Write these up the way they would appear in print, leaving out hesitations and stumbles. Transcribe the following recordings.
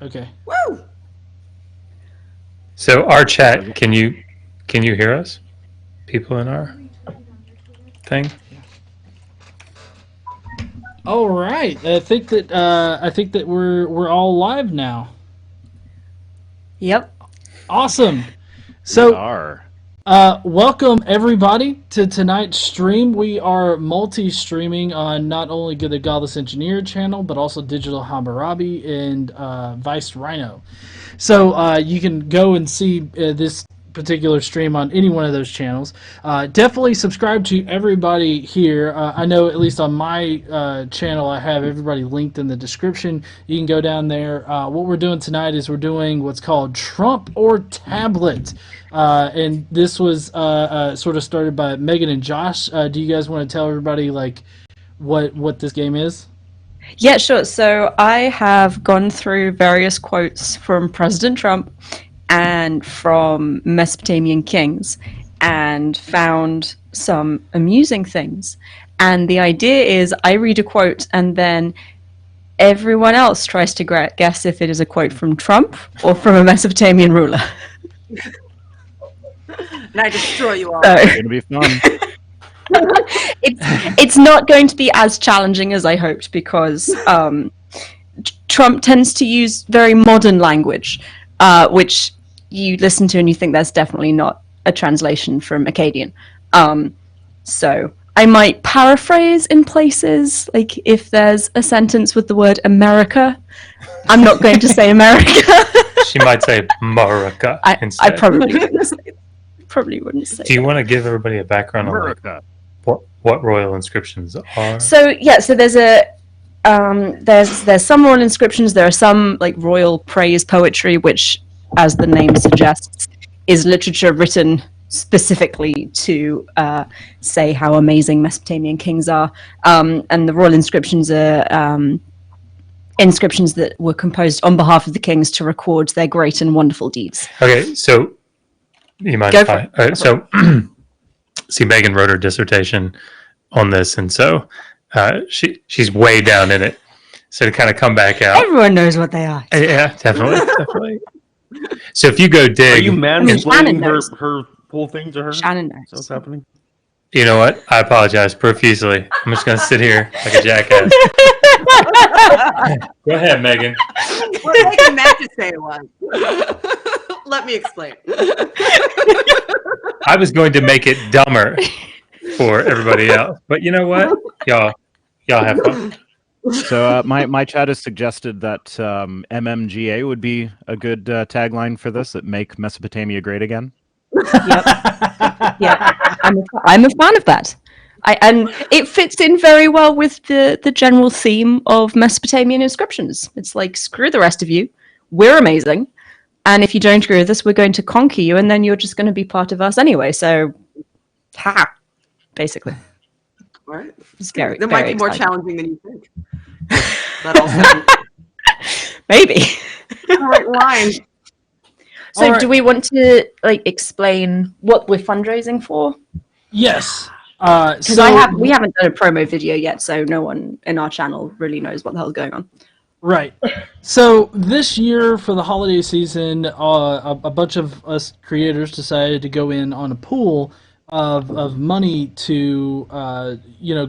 Okay. Woo! So our chat, can you hear us? People in our thing? All right. I think that we're all live now. Yep. Awesome. We So are. welcome everybody to tonight's stream. We are multi-streaming on not only the Godless Engineer channel, but also Digital Hammurabi and Vice Rhino. So you can go and see this particular stream on any one of those channels. Definitely subscribe to everybody here. I know at least on my channel I have everybody linked in the description. You can go down there. What we're doing tonight is we're doing what's called Trump or Tablet. And this was sort of started by Megan and Josh. Do you guys want to tell everybody like what this game is? Yeah, sure. So I have gone through various quotes from President Trump and from Mesopotamian kings and found some amusing things. And the idea is I read a quote and then everyone else tries to guess if it is a quote from Trump or from a Mesopotamian ruler. And I destroy you all. So, It's gonna be fun. it's not going to be as challenging as I hoped because Trump tends to use very modern language, which you listen to and you think that's definitely not a translation from Akkadian. So I might paraphrase in places, like if there's a sentence with the word America, I'm not going to say America. She might say America I instead. probably wouldn't say that. Probably wouldn't say Do you that. want to give everybody a background on like, America. what royal inscriptions are? So there's a there's some royal inscriptions. There are some like royal praise poetry, which, as the name suggests, is literature written specifically to say how amazing Mesopotamian kings are. And the royal inscriptions are inscriptions that were composed on behalf of the kings to record their great and wonderful deeds. Okay, so you mind Go if for I? it. All right, so see, Megan wrote her dissertation on this, and so she's way down in it. So to kind of come back out, Everyone knows what they are. yeah, definitely. So if you go Are dig, you Shannon mansplaining knows. her whole thing to her? Shannon Is that knows. what's happening? you know what? I apologize profusely. I'm just going to sit here like a jackass. Go ahead, Megan. What Megan meant to say was. Let me explain. I was going to make it dumber for everybody else, but you know what? Y'all have fun. So my chat has suggested that MMGA would be a good tagline for this. That make Mesopotamia great again. Yeah, I'm a fan of that. And it fits in very well with the general theme of Mesopotamian inscriptions. It's like, screw the rest of you. We're amazing. And if you don't agree with us, we're going to conquer you, and then you're just going to be part of us anyway. So, basically. All right. It's very, That might very be more exciting. challenging than you think. But also, Maybe. the right line. So, All right. do we want to explain what we're fundraising for? Yes. Because we haven't done a promo video yet, so no one in our channel really knows what the hell's going on. Right. So this year for the holiday season, a bunch of us creators decided to go in on a pool of money to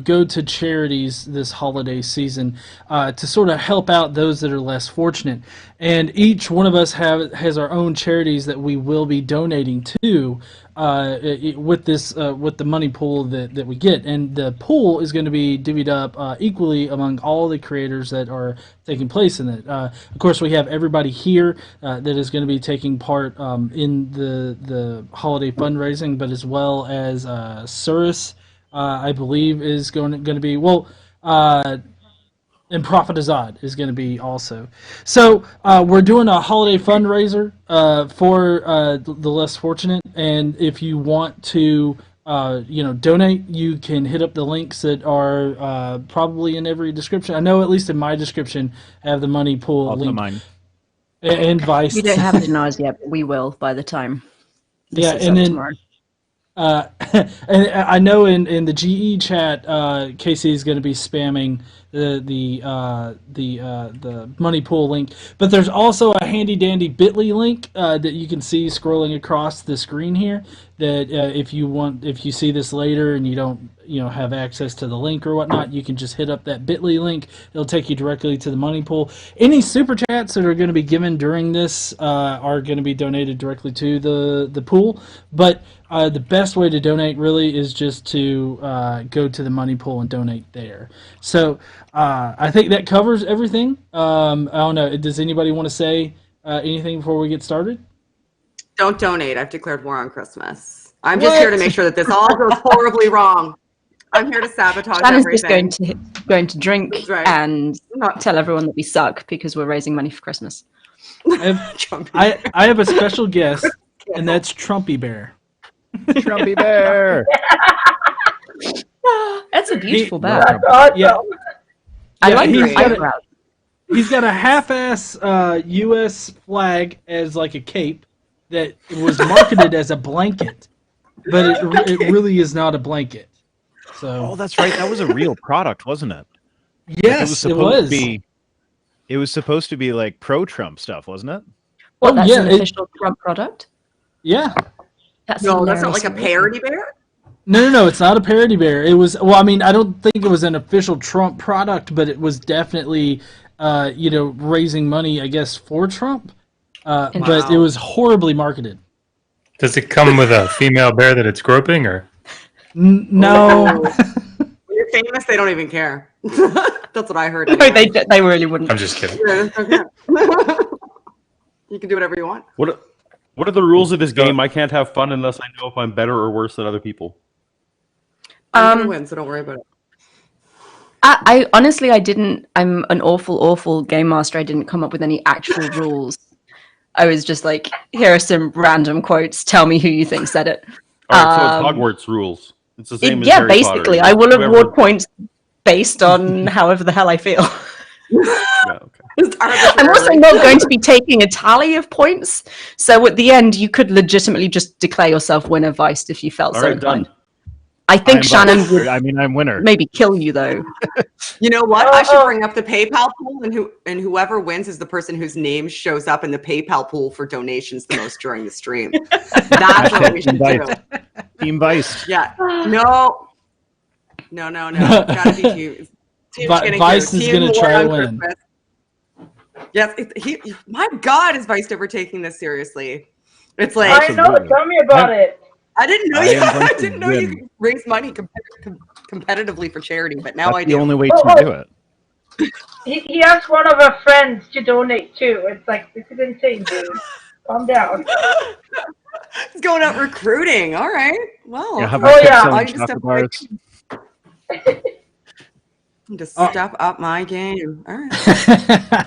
go to charities this holiday season to sort of help out those that are less fortunate. And each one of us has our own charities that we will be donating to with the money pool that we get. And the pool is going to be divvied up equally among all the creators that are taking place in it. Of course, we have everybody here that is going to be taking part in the holiday fundraising, but as well as Surus, I believe, is going to be and Prophet Azad is going to be also. So we're doing a holiday fundraiser for the less fortunate, and if you want to donate, you can hit up the links that are probably in every description. I know at least in my description I have the money pool Also link. mine. And Vice. We don't have it in ours yet, but we will by the time this Yeah, is and up then tomorrow. And I know in the GE chat, Casey is going to be spamming the money pool link, but there's also a handy dandy Bitly link that you can see scrolling across the screen here. That if you see this later and you don't have access to the link or whatnot, you can just hit up that Bitly link. It'll take you directly to the money pool. Any super chats that are going to be given during this are going to be donated directly to the pool, but the best way to donate really is just to go to the money pool and donate there. So I think that covers everything. I don't know. Does anybody want to say anything before we get started? Don't donate. I've declared war on Christmas. I'm just here to make sure that this all goes horribly wrong. I'm here to sabotage Shannon's everything. just going to drink That's right. and tell everyone that we suck because we're raising money for Christmas. I have a special guest, and that's Trumpy Bear. Trumpy Bear. That's a beautiful bear. That's awesome. Yeah. I like he's his got eyebrows. He's got a half-ass U.S. flag as like a cape that was marketed as a blanket, but it really is not a blanket. So Oh, that's right. That was a real product, wasn't it? yes, it was. It was supposed to be like pro-Trump stuff, wasn't it? What, Oh, that's yeah, an official Trump product? Yeah. That's No, that's not like a hilarious. parody bear. No, it's not a parody bear. It was, well, I mean, I don't think it was an official Trump product, but it was definitely, raising money, I guess, for Trump. But it was horribly marketed. Does it come with a female bear that it's groping, or? No. When you're famous, they don't even care. That's what I heard. No, they really wouldn't. I'm just kidding. Yeah, okay. You can do whatever you want. What are the rules of this game? I can't have fun unless I know if I'm better or worse than other people. I'm gonna win, so don't worry about it. I honestly, I'm an awful game master. I didn't come up with any actual rules. I was just like, here are some random quotes. Tell me who you think said it. All right, so it's Hogwarts rules. It's the same as Yeah, Harry basically. Potter. I will Whoever- award points based on however the hell I feel. Yeah, okay. It's I'm also arbitrary. not going to be taking a tally of points. So at the end, you could legitimately just declare yourself winner, Viced, if you felt All so right, done. inclined. I think Shannon would I'm winner. maybe kill you, though. You know what? I should bring up the PayPal pool, and whoever wins is the person whose name shows up in the PayPal pool for donations the most during the stream. That's what we should do. Team Vice. Yeah. No. Gotta be team. Vice is going to try to win. Yes. My God, is Vice ever taking this seriously? It's like I know. Tell me about it. I didn't know I you. am going I to didn't know you win. could raise money competitively for charity, but now That's I the do. only way to do it. He asked one of our friends to donate too. It's like, this is insane, dude. Calm down. He's going out recruiting. All right. Well, Yeah, how Oh, about yeah. selling I just chocolate have bars? to step up my game. All right.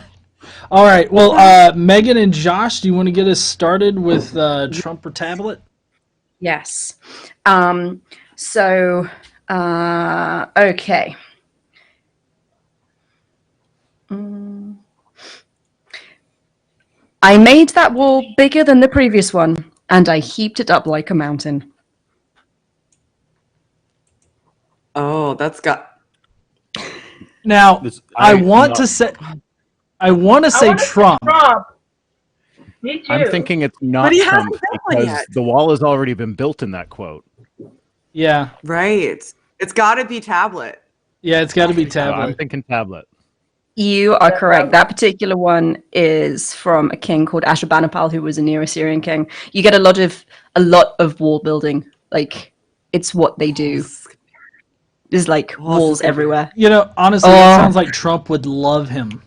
All right. Well, Megan and Josh, do you want to get us started with Trump or tablet? Yes. Okay. I made that wall bigger than the previous one, and I heaped it up like a mountain. Oh, that's got. Now, I I'm want not- to say Trump. Trump. Me too. I'm thinking it's not But he Trump hasn't done one because yet. the wall has already been built in that quote. Yeah. Right. It's got to be tablet. Yeah, it's got to be So I'm tablet. thinking tablet. You are correct. That particular one is from a king called Ashurbanipal, who was a Neo-Assyrian king. You get a lot of wall building. Like, it's what they do. There's like walls everywhere. You know, honestly, it sounds like Trump would love him.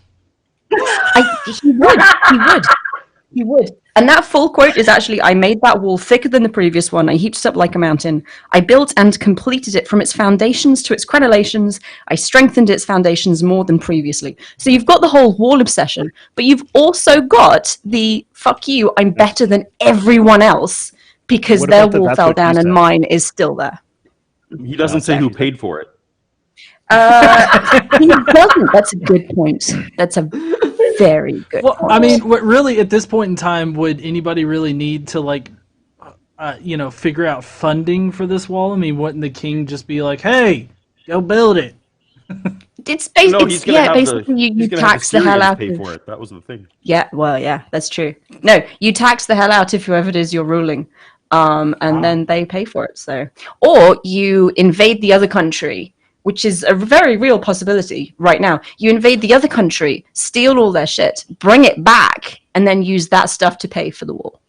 He would. And that full quote is actually, I made that wall thicker than the previous one. I heaped it up like a mountain. I built and completed it from its foundations to its crenellations. I strengthened its foundations more than previously. So you've got the whole wall obsession, but you've also got the, fuck you, I'm better than everyone else because What their about the wall that's fell what he down and said? mine is still there. He doesn't say who paid for it. He doesn't. That's a good point. That's a very good Well, point. I mean, what really at this point in time would anybody really need to like? figure out funding for this wall? I mean, wouldn't the king just be like, "Hey, go build it"? It's No, he's gonna have basically you he's gonna have tax the hell Syrians out pay of. for it. That was the thing. Yeah, well, yeah, that's true. No, you tax the hell out of whoever it is you're ruling, and then they pay for it. So, or you invade the other country, which is a very real possibility right now. You invade the other country, steal all their shit, bring it back, and then use that stuff to pay for the wall.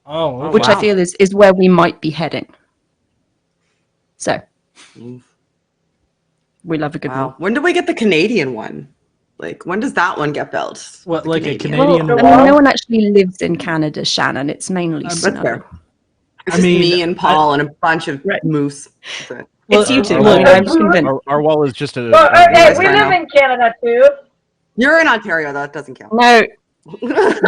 Oh, okay. Which I feel is where we might be heading. So, we love a good wall. When do we get the Canadian one? Like, when does that one get built? What, The like a Canadian? Canadian Well, wall? No one actually lives in Canada, Shannon. It's mainly That's snow. fair. It's I just mean, me and Paul and a bunch of moose. That's it. It's you two. look, I'm convinced. Our wall is just a. Well, hey, Yes, we I live know. in Canada too. You're in Ontario, though. That doesn't count. No,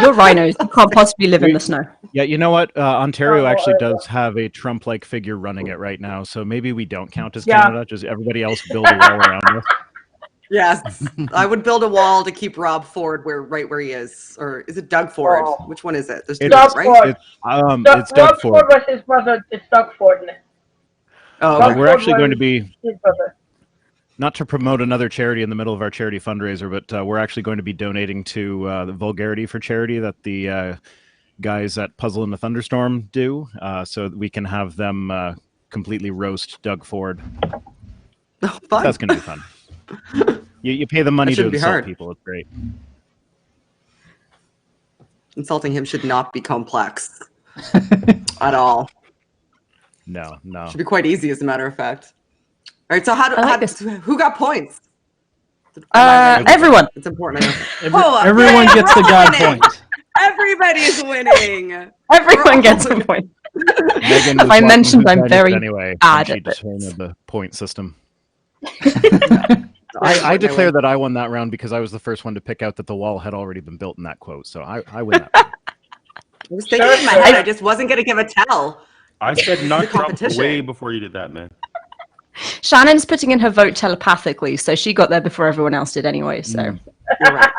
you're rhinos. You can't possibly live in the snow. Yeah, you know what? Ontario Oh, actually does have a Trump-like figure running it right now, so maybe we don't count as Yeah. Canada. Just everybody else build a wall around us. Yes, I would build a wall to keep Rob Ford right where he is. Or is it Doug Ford? Oh. Which one is it? There's two, It's- Doug right? Ford. It's Doug Rob Ford. was his brother. It's Doug Ford. Oh, Doug okay. We're Ford actually going to was be, his brother. not to promote another charity in the middle of our charity fundraiser, but we're actually going to be donating to the Vulgarity for Charity that the guys at Puzzle in the Thunderstorm do, so that we can have them completely roast Doug Ford. Oh, fun. That's going to be fun. You pay the money to shouldn't be insult hard. people. It's great. Insulting him should not be complex at all. No. Should be quite easy, as a matter of fact. All right, so who got points? Everyone. It's important. I know. Everyone hey, gets the we're God winning. point. Everybody's winning. Everyone We're gets all a point. Megan was I watching mentioned Who's I'm Done It very anyway, bad and she at this. determined the point system. Very I important declare win. that I won that round because I was the first one to pick out that the wall had already been built in that quote. So I win that. I was thinking in my head, I just wasn't going to give a tell. I said not Trump competition. way before you did that, man. Shannon's putting in her vote telepathically, so she got there before everyone else did anyway. So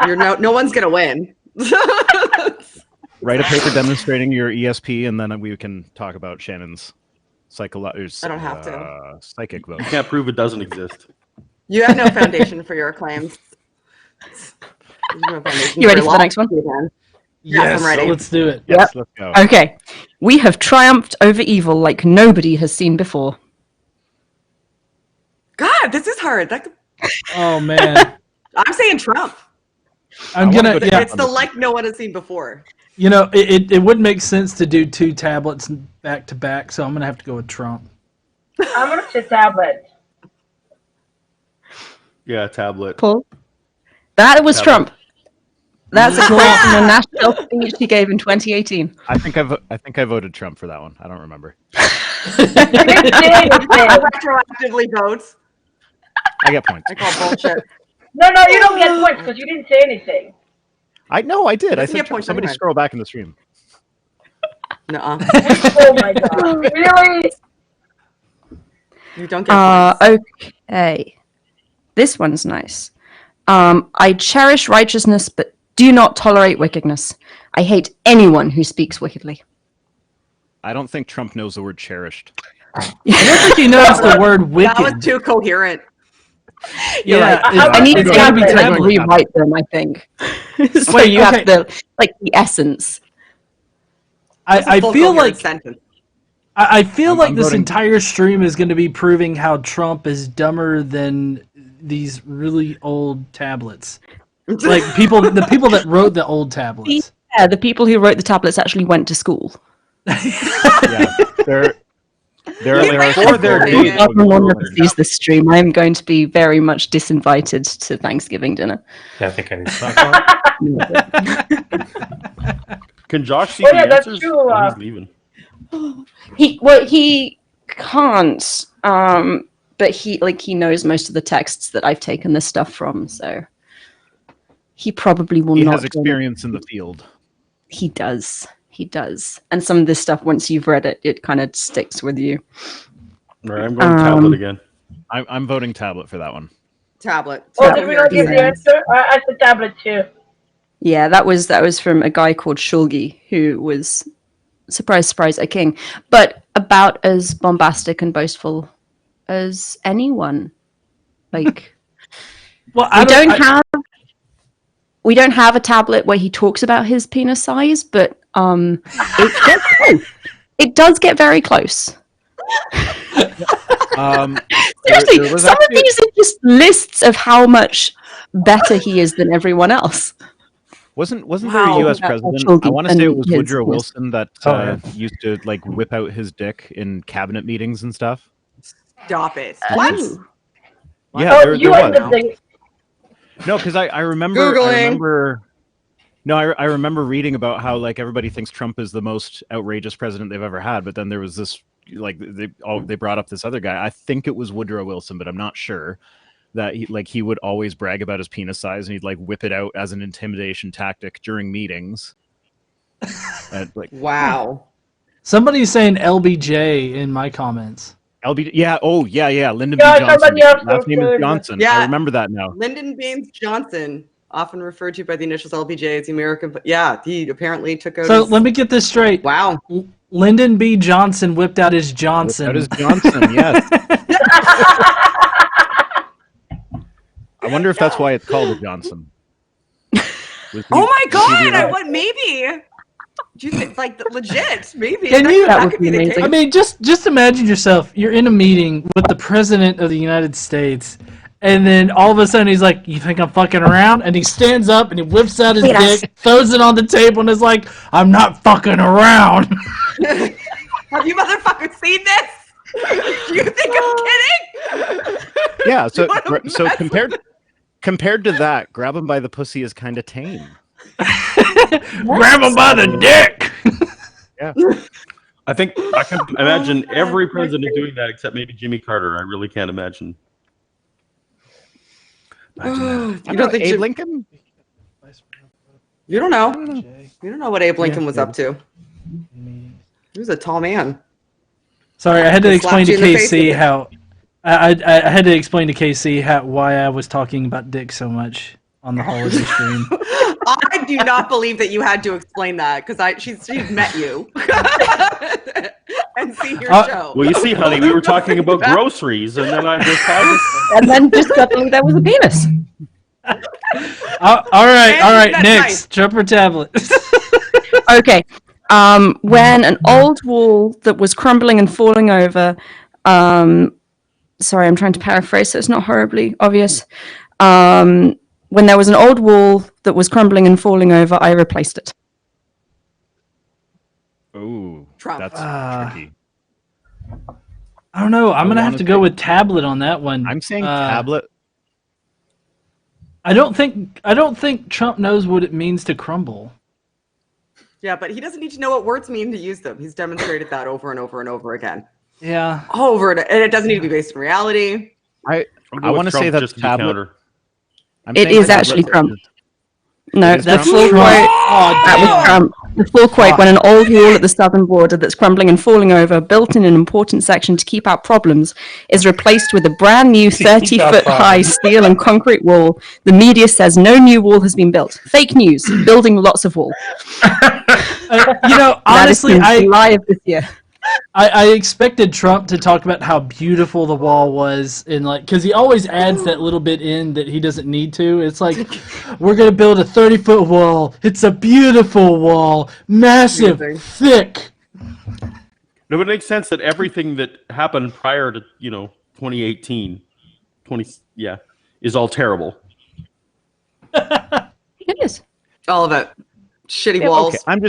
You're right. No one's going to win. Write a paper demonstrating your ESP, and then we can talk about Shannon's I don't have to. psychic vote. You can't prove it doesn't exist. You have no foundation for your claims. You ready for the next one? Yes, I'm ready. Let's do it. Yes, let's go. Okay, we have triumphed over evil like nobody has seen before. God, this is hard. Oh man, I'm saying Trump. I'm wanna gonna. go Yeah, It's the like no one has seen before. you know, it wouldn't make sense to do two tablets back to back, so I'm gonna have to go with Trump. I'm gonna say tablet. Yeah, tablet. Paul, that was Tablet. Trump. That's a quote from a national speech he gave in 2018. I think I voted Trump for that one. I don't remember. You didn't say anything. Retroactively votes. I get points. I call bullshit. No, you don't get points because you didn't say anything. I know I did. I Doesn't said get points somebody anyway. scroll back in the stream. Nuh-uh. Oh my god. Really? You don't get points. Okay. This one's nice. I cherish righteousness, but do not tolerate wickedness. I hate anyone who speaks wickedly. I don't think Trump knows the word cherished. I don't think he knows the word wicked. That was too coherent. You're Yeah, right. it- I need it's to gotta be like tablet. rewrite them, I think. So Wait, you okay. have the essence. That's a I full feel coherent like sentence. I feel I'm like this voting- entire stream is going to be proving how Trump is dumber than these really old tablets. Like the people that wrote the old tablets. Yeah, the people who wrote the tablets actually went to school. Yeah, there You're are right. For their If days, Everyone never sees this stream. I'm going to be very much disinvited to Thanksgiving dinner. Yeah, I think I need to talk about. Can Josh see Oh, the yeah, that's answers? true, Oh, he's leaving. He can't. But he knows most of the texts that I've taken this stuff from, so he probably will He not. has experience in the field. He does. He does. And some of this stuff, once you've read it, it kind of sticks with you. All right, I'm going tablet again. I'm voting tablet for that one. Tablet. Oh, did we not get the Yes. answer? I said tablet too. Yeah, that was from a guy called Shulgi, who was surprise, surprise, a king, but about as bombastic and boastful as anyone. Like, Well, we don't have a tablet where he talks about his penis size, but it gets close. It does get very close. Seriously, some of these are just lists of how much better he is than everyone else. Wasn't there a U.S. president? I want to say it was Woodrow Wilson that used to like whip out his dick in cabinet meetings and stuff. Stop it! What? Yeah, there was. The No, because I remember. Googling. I remember reading about how like everybody thinks Trump is the most outrageous president they've ever had, but then there was this like they brought up this other guy. I think it was Woodrow Wilson, but I'm not sure. That he would always brag about his penis size and he'd like whip it out as an intimidation tactic during meetings. Wow. Somebody's saying LBJ in my comments. LBJ, yeah, Lyndon B. Johnson. Last name is Johnson. Yeah. I remember that now. Lyndon Baines Johnson, often referred to by the initials LBJ as the American, but yeah, he apparently took out. So let me get this straight. Wow. Lyndon B. Johnson whipped out his Johnson. Whipped out his Johnson, yes. I wonder if that's why it's called a Johnson. Oh my god! What? Maybe. Do you think like legit? Maybe. Can you? That would be amazing. I mean, just imagine yourself. You're in a meeting with the president of the United States, and then all of a sudden he's like, "You think I'm fucking around?" And he stands up and he whips out his dick, throws it on the table, and is like, "I'm not fucking around." Have you motherfuckers seen this? Do you think I'm kidding? Yeah. So compared to that, grab him by the pussy is kind of tame. Grab him by the dick. Yeah. I think I can imagine every president doing that except maybe Jimmy Carter. I really can't imagine. You don't think Abe Lincoln? You don't know. You don't know what Abe Lincoln was up to. He was a tall man. Sorry, I had to explain to Slapped you in the KC face. how I had to explain to KC why I was talking about dick so much on the holiday stream. I do not believe that you had to explain that because she's met you and seen your show. Well, you see, honey, we were talking about groceries, and then I just had And then just suddenly there was a penis. All right, that's next, Trumper tablet. Okay. When an old wall that was crumbling and falling over, sorry, I'm trying to paraphrase so it's not horribly obvious. When there was an old wall that was crumbling and falling over, I replaced it. Ooh, Trump. that's tricky. I don't know. I'm gonna have to go with tablet on that one. I'm saying tablet. I don't think Trump knows what it means to crumble. Yeah, but he doesn't need to know what words mean to use them. He's demonstrated that over and over and over again. Yeah. And it doesn't need to be based in reality. I want to say that's tablet. It is actually Trump. No, the That's full Trump. quote. Oh, That was Trump. The full quote: when an old wall at the southern border that's crumbling and falling over, built in an important section to keep out problems, is replaced with a brand new 30-foot-high steel and concrete wall. The media says no new wall has been built. Fake news. Building lots of wall. Honestly, July of this year. I expected Trump to talk about how beautiful the wall was, and because he always adds that little bit in that he doesn't need to. It's like, we're gonna build a 30-foot wall. It's a beautiful wall, massive, thick. No, but it makes sense that everything that happened prior to 2018, is all terrible. It is. All of it. Shitty walls. Okay. I'm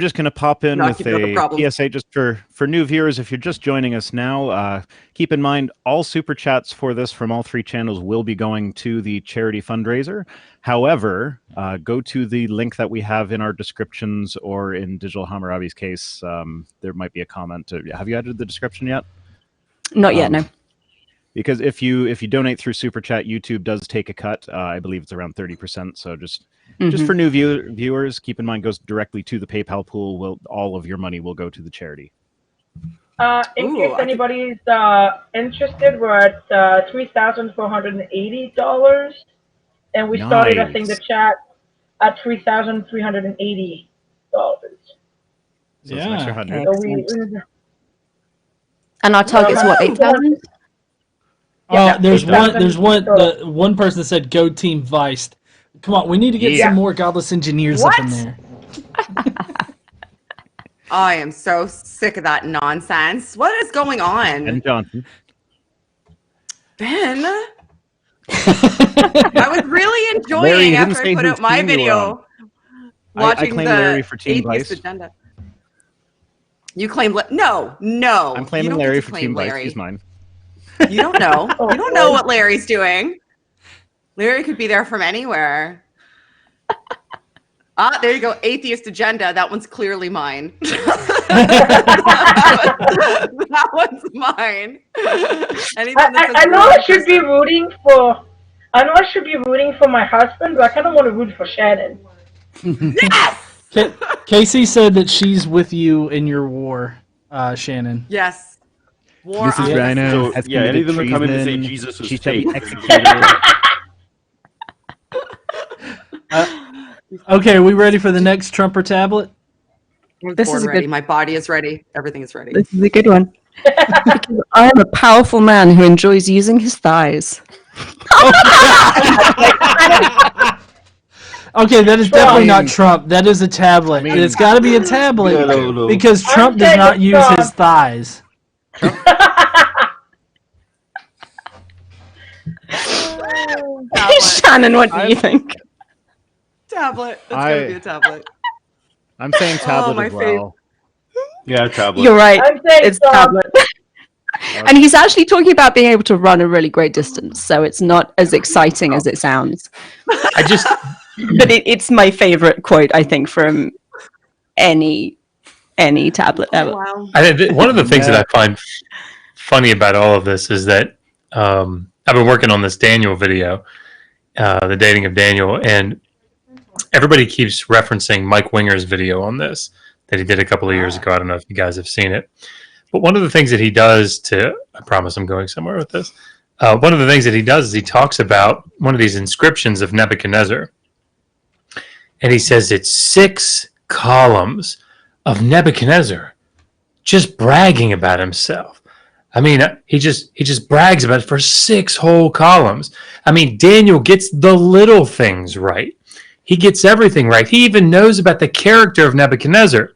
just gonna pop in Not with keeping up the a PSA just for new viewers. If you're just joining us now, keep in mind all super chats for this from all three channels will be going to the charity fundraiser. However, go to the link that we have in our descriptions, or in Digital Hammurabi's case, there might be a comment. Have you added the description yet? Not yet, no. Because if you donate through super chat, YouTube does take a cut. I believe it's around 30%. So just for new viewers, keep in mind, goes directly to the PayPal pool. All of your money will go to the charity. In case anybody's interested, we're at $3,480, and we started, I think, the chat at $3,380. So it's an extra 100. So Excellent. And our target's what, 8,000? There's 8,000 one. total. The one person said, "Go Team Vice." Come on, we need to get Yeah. some more godless engineers up in What? there. I am so sick of that nonsense. What is going on? And Johnson. Ben? I was really enjoying Larry, you didn't after say I put whose out my team you were video I watching claim the Larry for Team atheist Vice. agenda. You claim no. I'm You claiming don't Larry get to for claim Team Vice. Larry. He's mine. You don't know. Oh, You don't know boy. what Larry's doing. Larry could be there from anywhere. There you go. Atheist agenda. That one's clearly mine. That one's mine. Anything that says I know wrong I should be person- rooting for. I know I should be rooting for my husband, but I kind of want to root for Shannon. Yes. Casey said that she's with you in your war, Shannon. Yes. War This is on Rhino. the So, Has yeah, committed any of them that come in and say treason. Jesus is She shall be fake. executed. Okay, are we ready for the next Trumper tablet? This is a ready. good- My body is ready. Everything is ready. This is a good one. Because I am a powerful man who enjoys using his thighs. Okay, that is Trump. definitely not Trump. That is a tablet. I mean- It's got to be a tablet No. because Trump does saying not it's use Trump. his thighs. Tablet. Shannon, what do you think? Tablet. That's gonna be a tablet. I'm saying tablet my as well. Yeah, tablet. You're right. I'm saying It's Trump. tablet. And he's actually talking about being able to run a really great distance, so it's not as exciting as it sounds. I just But it's my favorite quote, I think, from any tablet ever. Wow. one of the things that I find funny about all of this is that I've been working on this Daniel video, the dating of Daniel, and everybody keeps referencing Mike Winger's video on this that he did a couple of years ago. I don't know if you guys have seen it, but one of the things that he does I promise I'm going somewhere with this. One of the things that he does is he talks about one of these inscriptions of Nebuchadnezzar, and he says it's 6 columns of Nebuchadnezzar just bragging about himself. I mean, he just brags about it for 6 whole columns. I mean, Daniel gets the little things right. He gets everything right. He even knows about the character of Nebuchadnezzar.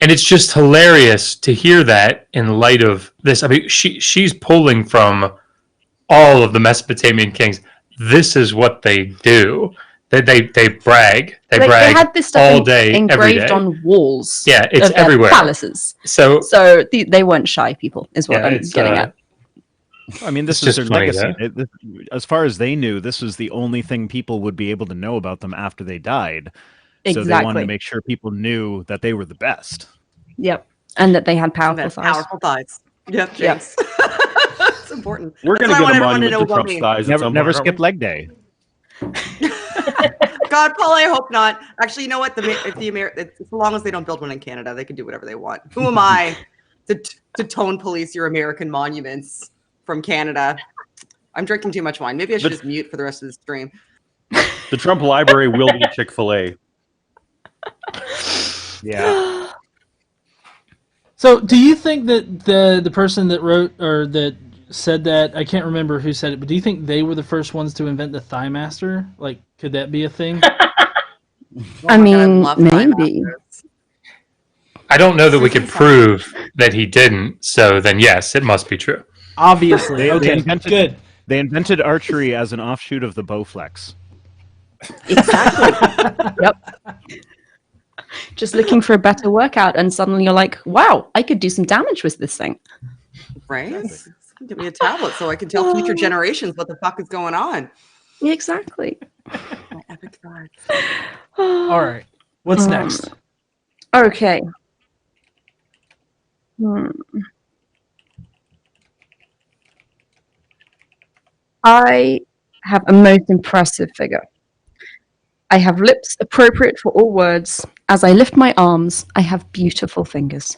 And it's just hilarious to hear that in light of this. I mean, she's pulling from all of the Mesopotamian kings. This is what they do. They brag. They Like, brag they had this stuff all day, every engraved day. on walls. Yeah, it's of their everywhere. Palaces. So They weren't shy people, is what yeah, I'm it's getting at. I mean, this It's is just their funny, legacy. As far as they knew, this was the only thing people would be able to know about them after they died. So they wanted Exactly. to make sure people knew that they were the best. Yep. And that they had And powerful that's thighs. powerful thighs. Yep, Yep. Jinx. It's important. We're That's going to what I get a want everyone to monument know to about Trump's me. thighs. at Never, some never point, skip leg day. God, Paul, I hope not. Actually, you know what? As long as they don't build one in Canada, they can do whatever they want. Who am I to tone police your American monuments from Canada? I'm drinking too much wine. Maybe I should just mute for the rest of the stream. The Trump Library will be Chick-fil-A. Yeah. So, do you think that the person that wrote or that said that, I can't remember who said it, but do you think they were the first ones to invent the Thigh Master? Like, could that be a thing? Oh I my God, mean, love Thigh maybe. Masters. I don't know that we could Susan prove that he didn't. So then, yes, it must be true. Obviously. They Okay, invented- good. They invented archery as an offshoot of the Bowflex. Exactly. Yep. Just looking for a better workout, and suddenly you're like, wow, I could do some damage with this thing. Right? Give me a tablet so I can tell future generations what the fuck is going on. Exactly. My epic thigh. All right. What's next? Okay. I have a most impressive figure. I have lips appropriate for all words. As I lift my arms, I have beautiful fingers.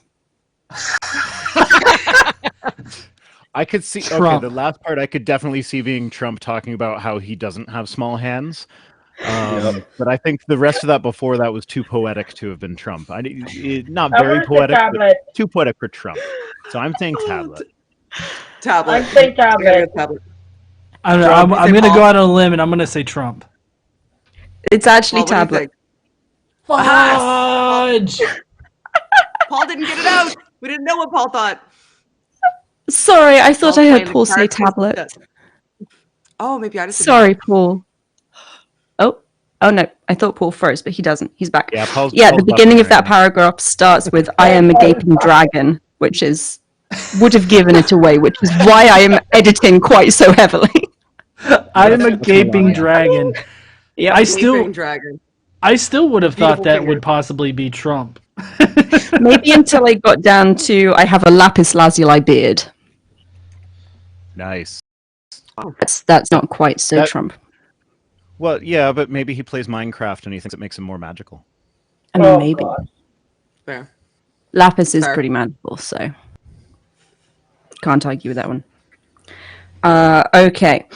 I could see. Trump. Okay, the last part I could definitely see being Trump talking about how he doesn't have small hands. But I think the rest of that before that was too poetic to have been Trump. Not I very want to say poetic, but tablet. too poetic for Trump. So I'm saying tablet. Tablet. I'm saying I gotta tablet. go tablet. I'm Trump, you say going to Paul? go out on a limb and I'm going to say Trump. It's actually Paul, what do you tablet. think? Fudge! Paul didn't get it out. We didn't know what Paul thought. Sorry, I thought Paul's I heard playing the Paul say cards close to tablet. chest. Oh, maybe I just didn't. Sorry, Paul. Oh no, I thought Paul froze, but he doesn't. He's back. Yeah, Paul's The beginning of buffering that right now. paragraph starts with "I am a gaping dragon," which would have given it away, which is why I am editing quite so heavily. I am a gaping dragon. Yeah, Gaping dragon. I still would have thought Beautiful that fingers. would possibly be Trump. maybe until I got down to I have a lapis lazuli beard. Nice. That's not quite so That- Trump. Well, yeah, but maybe he plays Minecraft and he thinks it makes him more magical. I mean, Oh, maybe God. Fair. lapis is Fair. pretty magical, so can't argue with that one. Okay.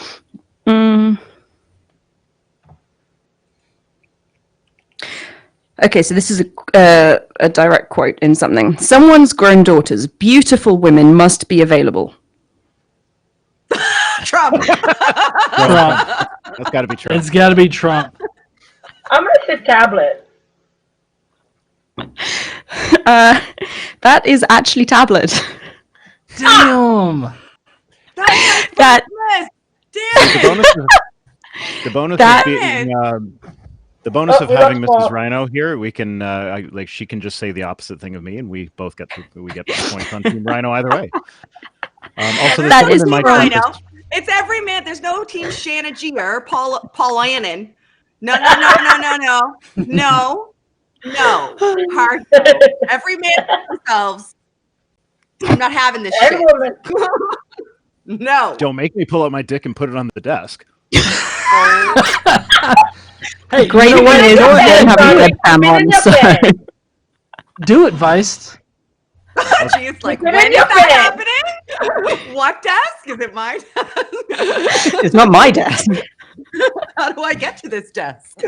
Okay, so this is a direct quote in something. Someone's grown daughters, beautiful women must be available. Trump. Trump. That's got to be true. It's got to be Trump. I'm gonna say tablet. That is actually tablet. Damn. That Damn it. The bonus That- of being the bonus Oh, of we having lost Mrs. Paul. Rhino here, we can she can just say the opposite thing of me, and we both get the points on Team Rhino either way. Also, there's That someone is in my right. chat Rhino. It's every man. There's no Team Shanna G or Paul Annan. No. Hard no. Every man for themselves. I'm not having this And shit. woman. No. Don't make me pull out my dick and put it on the desk. Hey, great you know what? thing is Go I ahead. don't have a Sorry, webcam put it in on, your so bed. Do it, Vice. She's like, Put it when in is your that bed. happening? What desk? Is it my desk? it's not my desk. How do I get to this desk?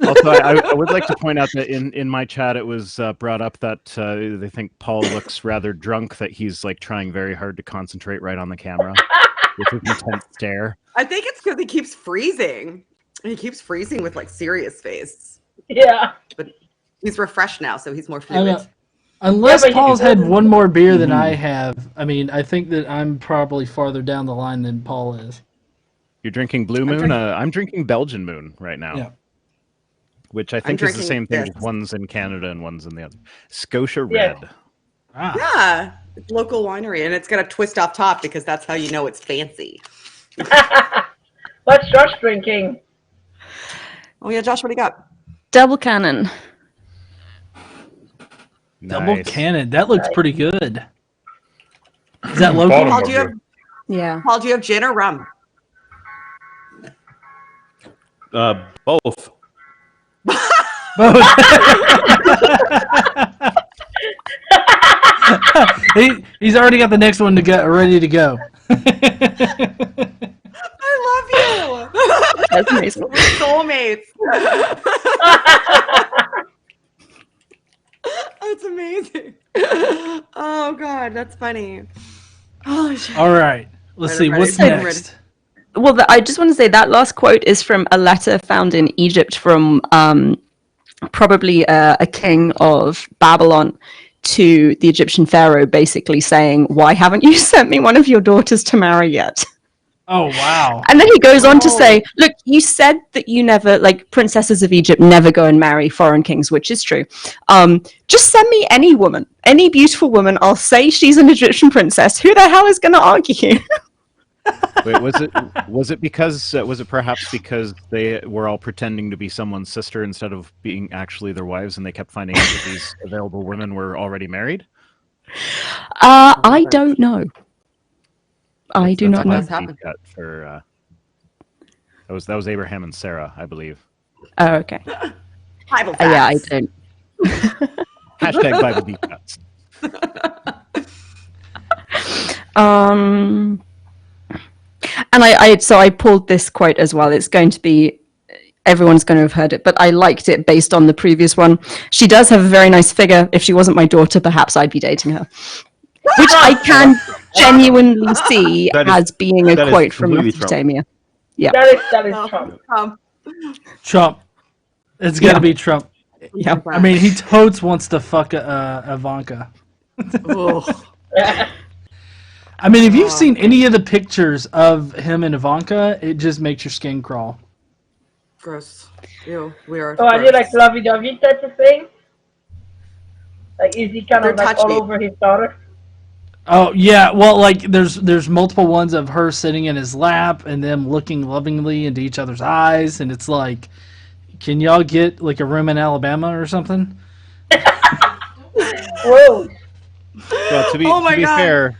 Also, I would like to point out that in my chat it was brought up that they think Paul looks rather drunk, that he's like trying very hard to concentrate right on the camera with his intense stare. I think it's because he keeps freezing. He keeps freezing with like serious face. Yeah. But he's refreshed now, so he's more I know. fluid. Unless Yeah, but Paul's he- had one more beer than I have, I mean, I think that I'm probably farther down the line than Paul is. You're drinking Blue Moon. I'm drinking Belgian Moon right now, Yeah. which I think is the drinking same thing. this. One's in Canada and one's in the other. Scotia Yeah. Red. Ah. Yeah, it's local winery, and it's got a twist off top because that's how you know it's fancy. What's Josh drinking? Oh yeah, Josh, what do you got? Double cannon. Double Nice. cannon. That looks Nice. pretty good. Is that local? Bottom Paul, of do you have your- Yeah. Paul? Do you have gin or rum? Both. Both. He's already got the next one to go, ready to go. I love you. That's amazing. We're soulmates. That's amazing. Oh God, that's funny. Oh shit. All right. Let's see. Ready, What's ready. next? Well, I just want to say that last quote is from a letter found in Egypt from probably a king of Babylon to the Egyptian pharaoh, basically saying, "Why haven't you sent me one of your daughters to marry yet?" Oh, wow. And then he goes on to Oh. say, "Look, you said that you never, like, princesses of Egypt never go and marry foreign kings, which is true. Just send me any woman, any beautiful woman. I'll say she's an Egyptian princess. Who the hell is going to argue?" Wait, was it because was it perhaps because they were all pretending to be someone's sister instead of being actually their wives, and they kept finding out that these available women were already married? I don't know. I do not know. That's happened. Deep cut for that was Abraham and Sarah, I believe. Oh, okay. Bible Yeah, I facts. don't. Hashtag Bible deep cuts. And I pulled this quote as well. It's going to be everyone's going to have heard it, but I liked it based on the previous one. She does have a very nice figure. If she wasn't my daughter, perhaps I'd be dating her. Which I can genuinely see That is- as being a that is quote from completely Trump. Mesopotamia. Yeah. That is No, Trump. Trump. It's got to Yeah. be Trump. Yeah. I mean, he totes wants to fuck Ivanka. Ugh. I mean, if you've seen any of the pictures of him and Ivanka, it just makes your skin crawl. Gross. Ew, weird. So are they like lovey-dovey type of thing? Like, is he kind They're of like all touchy. over his daughter? Oh yeah, well, like there's multiple ones of her sitting in his lap and them looking lovingly into each other's eyes, and it's like, can y'all get like a room in Alabama or something? Whoa. Well, to be Oh my to be God. fair,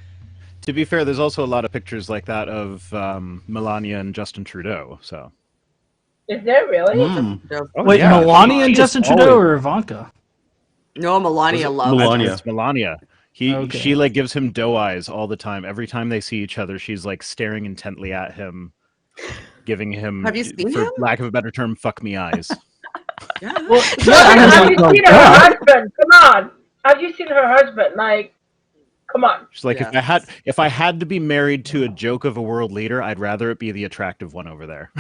to be fair, there's also a lot of pictures like that of Melania and Justin Trudeau. So Is there really? Mm. oh, Wait, yeah, Melania and she is Justin Trudeau always- or Ivanka? No, Melania loves Melania? It's Melania. Okay. She like gives him doe eyes all the time. Every time they see each other, she's like staring intently at him, giving him, Have you seen for him? lack of a better term, fuck me eyes. Yeah. Well, have you seen her husband? Come on. Have you seen her husband? Like, come on. She's like, Yes. if I had to be married to a joke of a world leader, I'd rather it be the attractive one over there.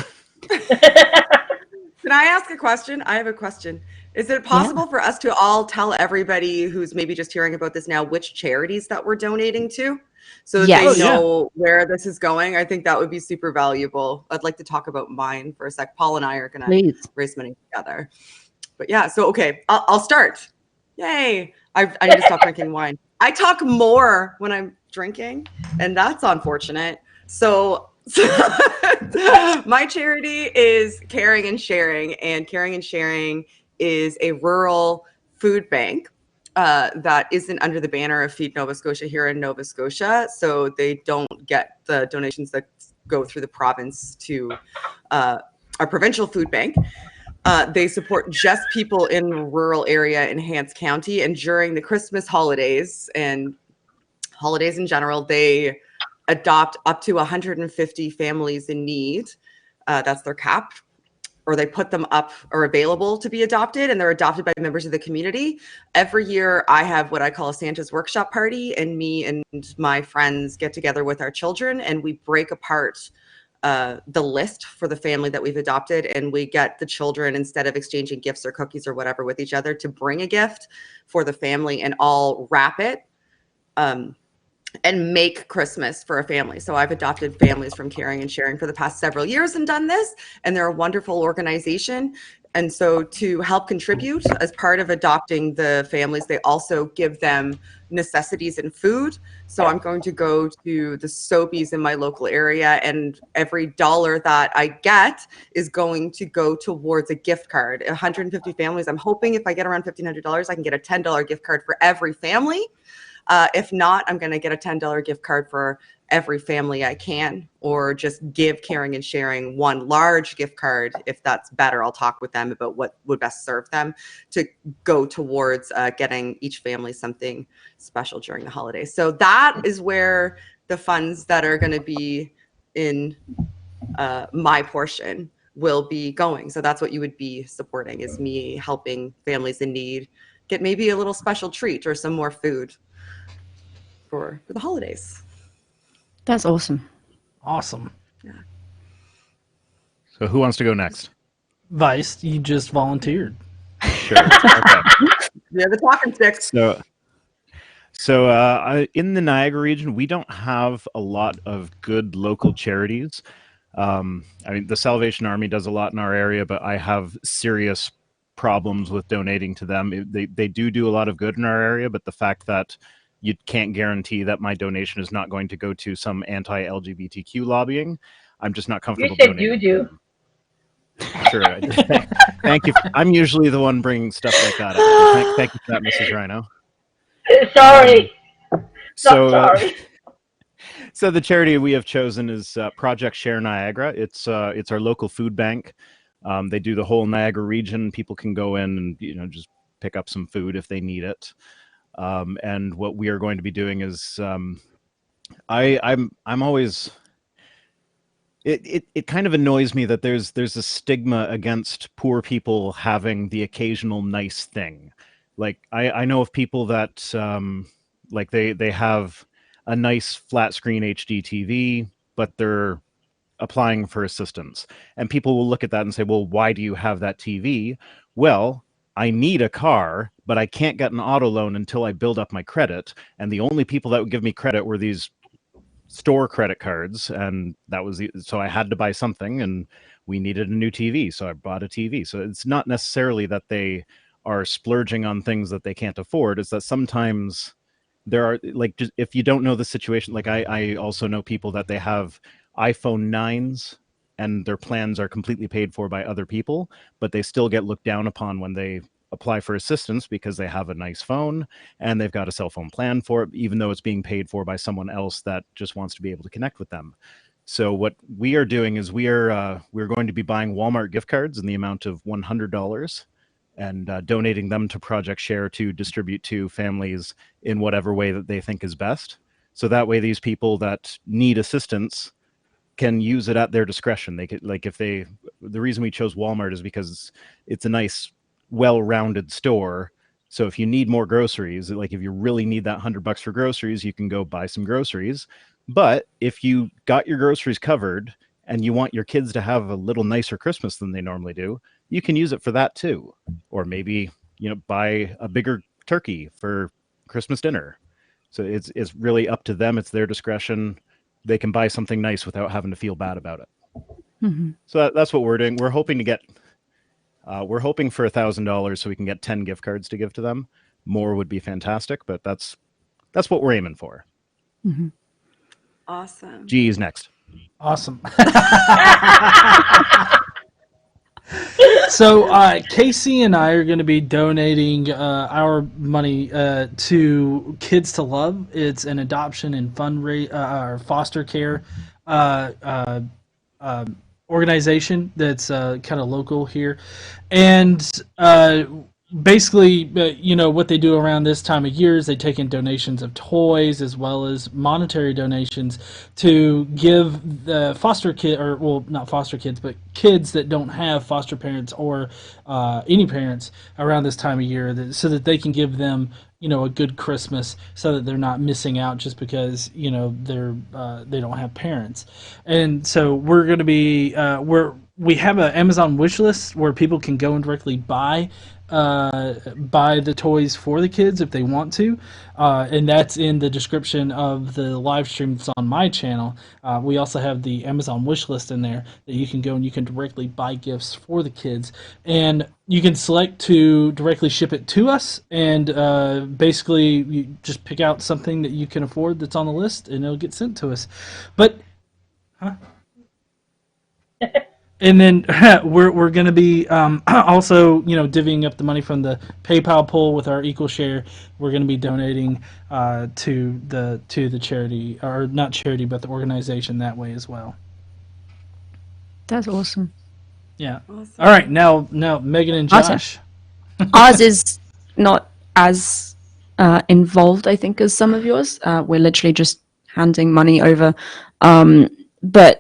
Can I ask a question? I have a question. Is it possible for us to all tell everybody who's maybe just hearing about this now which charities that we're donating to so that Yes. they Oh, yeah. know where this is going? I think that would be super valuable. I'd like to talk about mine for a sec. Paul and I are going to Please. raise money together. But yeah, so okay, I'll start. Yay. I need to stop drinking wine. I talk more when I'm drinking, and that's unfortunate. So my charity is Caring and Sharing, and Caring and Sharing is a rural food bank that isn't under the banner of Feed Nova Scotia here in Nova Scotia. So they don't get the donations that go through the province to our provincial food bank. They support just people in rural area in Hants County. And during the Christmas holidays and holidays in general, they adopt up to 150 families in need. That's their cap. Or they put them up or available to be adopted, and they're adopted by members of the community. Every year, I have what I call a Santa's workshop party, and me and my friends get together with our children, and we break apart the list for the family that we've adopted, and we get the children, instead of exchanging gifts or cookies or whatever with each other, to bring a gift for the family and all wrap it and make Christmas for a family. So I've adopted families from Caring and Sharing for the past several years and done this, and they're a wonderful organization. And so to help contribute as part of adopting the families, they also give them necessities and food. So I'm going to go to the Sobeys in my local area, and every dollar that I get is going to go towards a gift card. 150 families. I'm hoping if I get around $1,500, I can get a $10 gift card for every family. If not, I'm going to get a $10 gift card for every family I can, or just give Caring and Sharing one large gift card. If that's better, I'll talk with them about what would best serve them to go towards getting each family something special during the holidays. So that is where the funds that are going to be in my portion will be going. So that's what you would be supporting, is me helping families in need get maybe a little special treat or some more food for the holidays. That's awesome. Awesome. So who wants to go next? Vice, you just volunteered. Sure. Okay. Yeah, the talking sticks. So in the Niagara region, we don't have a lot of good local charities. I mean, the Salvation Army does a lot in our area, but I have serious problems with donating to them. They do a lot of good in our area, but the fact that you can't guarantee that my donation is not going to go to some anti-LGBTQ lobbying, I'm just not You comfortable said donating. you do. Sure. Thank you. I'm usually the one bringing stuff like that up. Thank you for that, Mrs. Rhino. Sorry. So so the charity we have chosen is Project Share Niagara. It's our local food bank. They do the whole Niagara region. People can go in and just pick up some food if they need it. And what we are going to be doing is I'm always it kind of annoys me that there's a stigma against poor people having the occasional nice thing. Like I know of people that like they have a nice flat screen HD TV, but they're applying for assistance. And people will look at that and say, well, why do you have that TV? Well, I need a car, but I can't get an auto loan until I build up my credit. And the only people that would give me credit were these store credit cards. And that was so I had to buy something, and we needed a new TV. So I bought a TV. So it's not necessarily that they are splurging on things that they can't afford. It's that sometimes there are, like, just if you don't know the situation, like I also know people that they have iPhone 9s and their plans are completely paid for by other people, but they still get looked down upon when they apply for assistance because they have a nice phone and they've got a cell phone plan for it, even though it's being paid for by someone else that just wants to be able to connect with them. So what we are doing is we're going to be buying Walmart gift cards in the amount of $100 and donating them to Project Share to distribute to families in whatever way that they think is best. So that way, these people that need assistance can use it at their discretion. They could, like, if they, the reason we chose Walmart is because it's a nice, well-rounded store. So if you need more groceries, like if you really need that $100 for groceries, you can go buy some groceries. But if you got your groceries covered and you want your kids to have a little nicer Christmas than they normally do, you can use it for that too. Or maybe, buy a bigger turkey for Christmas dinner. So it's really up to them. It's their discretion. They can buy something nice without having to feel bad about it. Mm-hmm. So that's what we're doing. We're hoping to get, we're hoping for $1,000 so we can get 10 gift cards to give to them. More would be fantastic, but that's what we're aiming for. Mm-hmm. Awesome. G's next. Awesome. So Casey and I are going to be donating our money to Kids to Love. It's an adoption and or foster care organization that's kind of local here, and basically, what they do around this time of year is they take in donations of toys as well as monetary donations to give the foster kid, or well, not foster kids, but kids that don't have foster parents or any parents around this time of year, so that they can give them a good Christmas, so that they're not missing out just because they don't have parents. And so we're going to be we have an Amazon wish list where people can go and directly buy the toys for the kids if they want to, and that's in the description of the live stream that's on my channel. We also have the Amazon wish list in there that you can go and you can directly buy gifts for the kids, and you can select to directly ship it to us, and basically you just pick out something that you can afford that's on the list and it'll get sent to us. But and then we're going to be also, divvying up the money from the PayPal pool with our equal share. We're going to be donating to the charity, or not charity, but the organization that way as well. That's awesome. Yeah. Awesome. All right, now Megan and Awesome. Josh. Ours is not as involved, I think, as some of yours. We're literally just handing money over, but.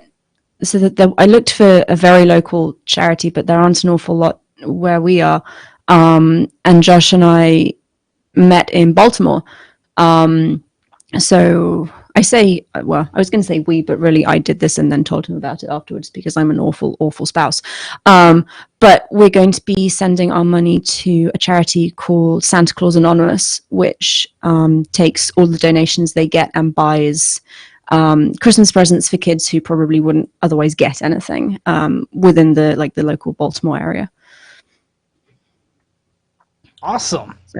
So that I looked for a very local charity, but there aren't an awful lot where we are. And Josh and I met in Baltimore. So I say, well, I was going to say we, but really I did this and then told him about it afterwards because I'm an awful, awful spouse. But we're going to be sending our money to a charity called Santa Claus Anonymous, which takes all the donations they get and buys Christmas presents for kids who probably wouldn't otherwise get anything within the local Baltimore area. Awesome. So,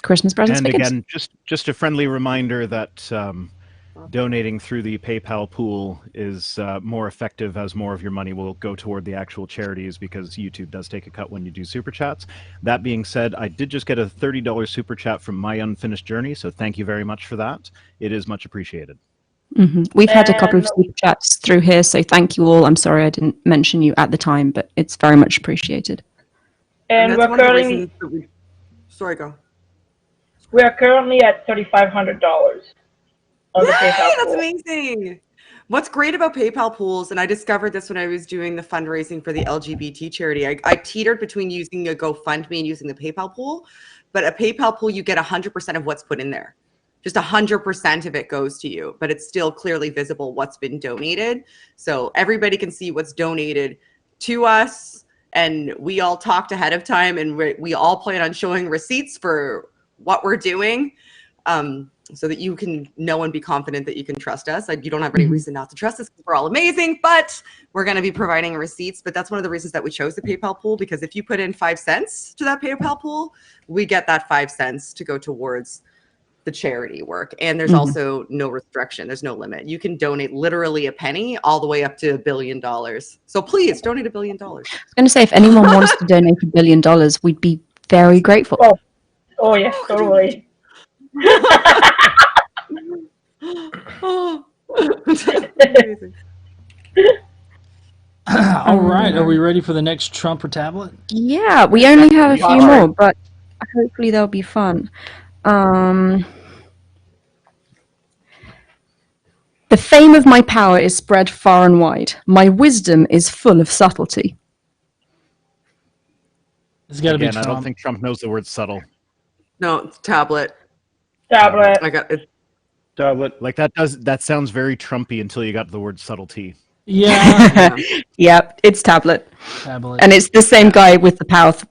Christmas presents And for kids. again, just a friendly reminder that donating through the PayPal pool is more effective, as more of your money will go toward the actual charities, because YouTube does take a cut when you do super chats. That being said, I did just get a $30 super chat from My Unfinished Journey, so thank you very much for that. It is much appreciated. Mm-hmm. We've had a couple of super chats through here, so thank you all. I'm sorry I didn't mention you at the time, but it's very much appreciated. And that's we're one of the currently reasons that we. Sorry, go. we are currently at $3,500 on the Yay, PayPal that's pool. amazing. What's great about PayPal pools, and I discovered this when I was doing the fundraising for the LGBT charity, I teetered between using a GoFundMe and using the PayPal pool. But a PayPal pool, you get 100% of what's put in there. Just 100% of it goes to you, but it's still clearly visible what's been donated. So everybody can see what's donated to us. And we all talked ahead of time, and we all plan on showing receipts for what we're doing. So that you can know and be confident that you can trust us. You don't have any reason not to trust us because we're all amazing, but we're going to be providing receipts. But that's one of the reasons that we chose the PayPal pool, because if you put in 5 cents to that PayPal pool, we get that 5 cents to go towards the charity work. And there's also no restriction. There's no limit. You can donate literally a penny all the way up to $1 billion. So please donate $1 billion. I was going to say, if anyone wants to donate $1 billion, we'd be very grateful. Oh yes, totally. Oh, amazing. All right, are we ready for the next Trump or tablet? Yeah, we only have a few more, but hopefully they'll be fun. The fame of my power is spread far and wide. My wisdom is full of subtlety. It's got to be Again, Trump. I don't think Trump knows the word subtle. No, it's tablet. Tablet. I got it. Tablet. Like that sounds very Trumpy until you got to the word subtlety. Yeah, Yep, it's tablet. tablet. And it's the same guy with the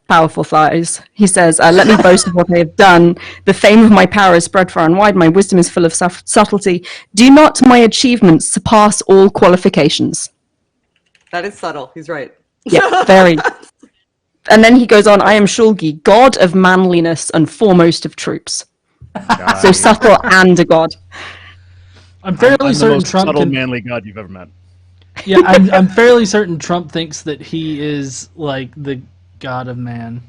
powerful thighs. He says, let me boast of what I have done. The fame of my power is spread far and wide. My wisdom is full of subtlety. Do not my achievements surpass all qualifications? That is subtle. He's right. Yeah, very. And then he goes on, I am Shulgi, god of manliness and foremost of troops. God, So subtle and a god. I'm fairly I'm the certain most Trump subtle, can. manly god you've ever met. Yeah, I'm fairly certain Trump thinks that he is like the god of man.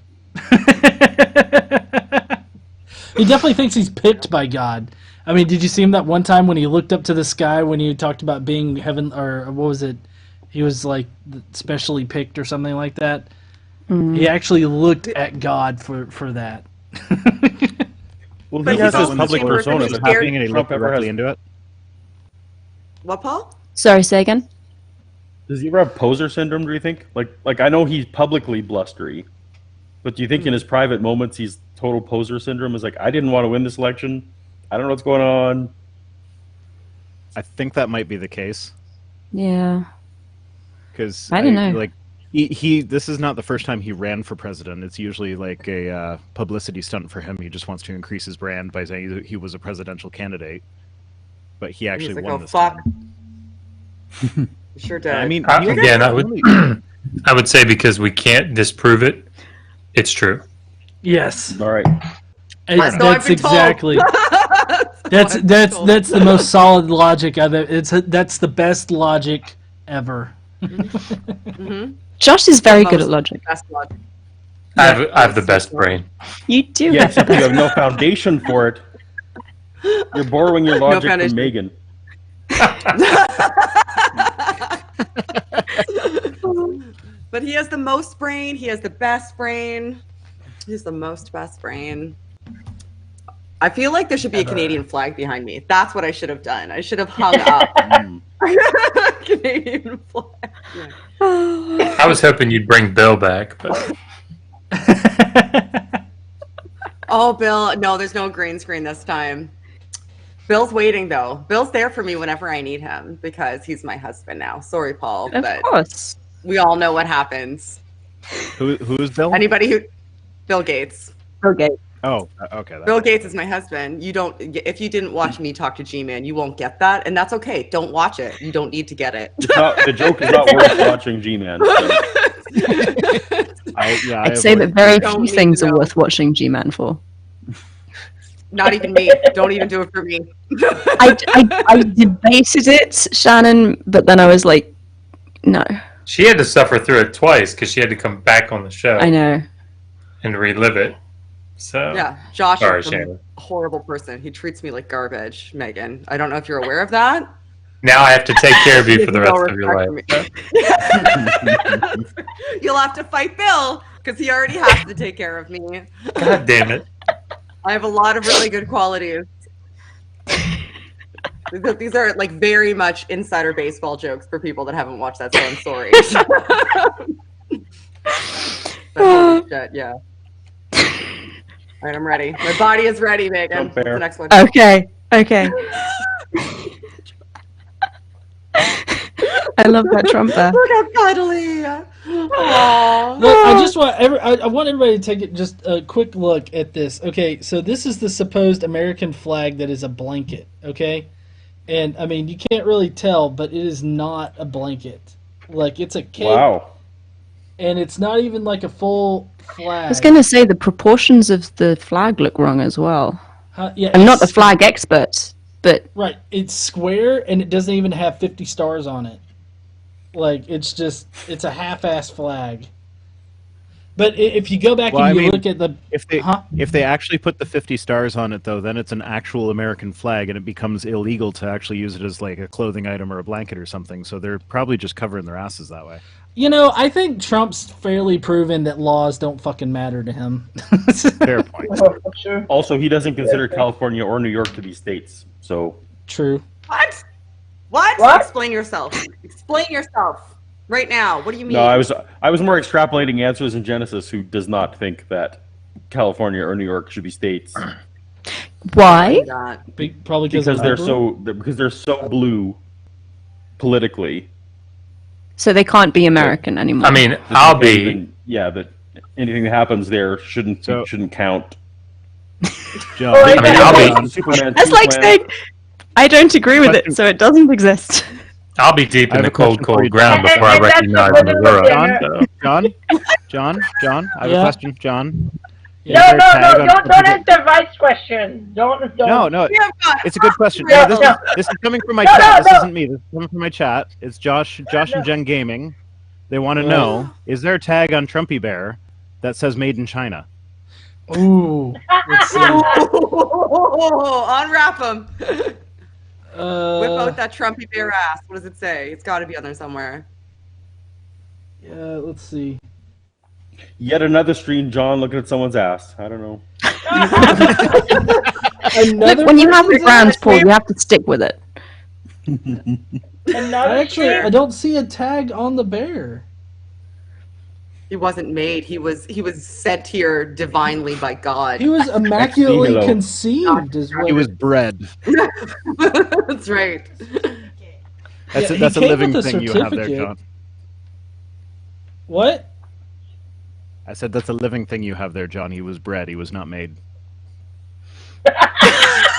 He definitely thinks he's picked by God. I mean, did you see him that one time when he looked up to the sky when he talked about being heaven, or what was it? He was like specially picked or something like that. He actually looked at God for that. Well, But he has he's his also public chamber persona. of so commerce. And he Trump looked ever directly has, into it. What, Paul? Sorry, say again? does he ever have poser syndrome, do you think? Like I know he's publicly blustery, but do you think in his private moments he's total poser syndrome? Is like, I didn't want to win this election. I don't know what's going on. I think that might be the case. Yeah. Because I don't know. Like he this is not the first time he ran for president. It's usually like a publicity stunt for him. He just wants to increase his brand by saying he was a presidential candidate. But he actually like, won oh, this fuck. time. Sure did. I mean, he Again, only- I would say because we can't disprove it, it's true. Yes, All right. That's I've been told. exactly. That's the most solid logic of it. That's the best logic ever. Josh is very The good at most logic. best logic. I have the best brain. You do Yeah, have except you have no foundation for it. You're borrowing your logic from foundation. Megan. But he has the most brain. He has the best brain. He's the most best brain. I feel like there should be a Canadian flag behind me. That's what I should have done. I should have hung up Canadian flag. Yeah. I was hoping you'd bring Bill back, but Oh, Bill. No, there's no green screen this time. Bill's waiting, though. Bill's there for me whenever I need him because he's my husband now. Sorry, Paul, Of but course. we all know what happens. who is Bill? Anybody who... Bill Gates. Okay. Oh, okay. Bill Gates is my husband. You don't... If you didn't watch me talk to G-Man, you won't get that, and that's okay. Don't watch it. You don't need to get it. The joke is not worth watching, G-Man. I'd say that very Don't few need things to are know. worth watching G-Man for. Not even me. Don't even do it for me. I debated it, Shannon, but then I was like, no. she had to suffer through it twice because she had to come back on the show I know. and relive it. So Yeah, Josh Sorry, is Shannon. a horrible person. He treats me like garbage, Megan. I don't know if you're aware of that. now I have to take care of you for the He has rest no of your respect life. for me. You'll have to fight Bill because he already has to take care of me. God damn it! I have a lot of really good qualities. These are like very much insider baseball jokes for people that haven't watched that, so I'm sorry. But holy shit, yeah. All right, I'm ready. My body is ready, Megan. What's the next one? Okay. I love that Trump bear. Look how cuddly. Aww. Look, I want everybody to take just a quick look at this. Okay, so this is the supposed American flag that is a blanket. Okay, and I mean you can't really tell, but it is not a blanket. Like it's a cape, Wow. and it's not even like a full flag. I was going to say the proportions of the flag look wrong as well. Yeah, I'm not a it's- flag expert, but Right, it's square and it doesn't even have 50 stars on it. Like it's a half-ass flag. But if you go back Well, and I you mean, look at the If they actually put the 50 stars on it, though, then it's an actual American flag, and it becomes illegal to actually use it as like a clothing item or a blanket or something. So they're probably just covering their asses that way. You know, I think Trump's fairly proven that laws don't fucking matter to him. Fair point. Oh, for sure. Also, he doesn't consider California or New York to be states. So True. What? What? What? Explain yourself. Explain yourself right now. What do you mean? no, I was more extrapolating answers in Genesis, who does not think that California or New York should be states why? Not. Probably because they're so blue politically. So they can't be American anymore. I mean, I'll be. That anything that happens there shouldn't So- count. John, Oh, I mean, I'll be. Superman. That's like Superman- saying I don't agree with it, Question- so it doesn't exist. I'll be deep I in have the a question for cold you, ground John. before I And that's recognize the the middle of world. dinner. John, I have Yeah? a question, John. Yeah. Is there a No, tag on don't Trumpy answer Vice question. Don't. No, We have got- it's a good question. No, No, no. this is coming from my No, chat. no, This no. isn't me. This is coming from my chat. It's Josh and Jen Gaming. They want to Right. know, is there a tag on Trumpy Bear that says made in China? Ooh. Let's see. Unwrap him. Whip Uh, out that Trumpy bear ass. What does it say? It's got to be on there somewhere. yeah, let's see. Yet another stream, John looking at someone's ass. I don't know. Another Look, when you have a person's brand, ass? Paul, you have to stick with it. Another I don't see a tag on the bear. He wasn't made. He was sent here divinely by God. He was immaculately nihilo. conceived, is what He was bred. That's right. That's Yeah, a, that's he a came living with a thing you have there, certificate. John. What? I said that's a living thing you have there, John. He was bred. He was not made.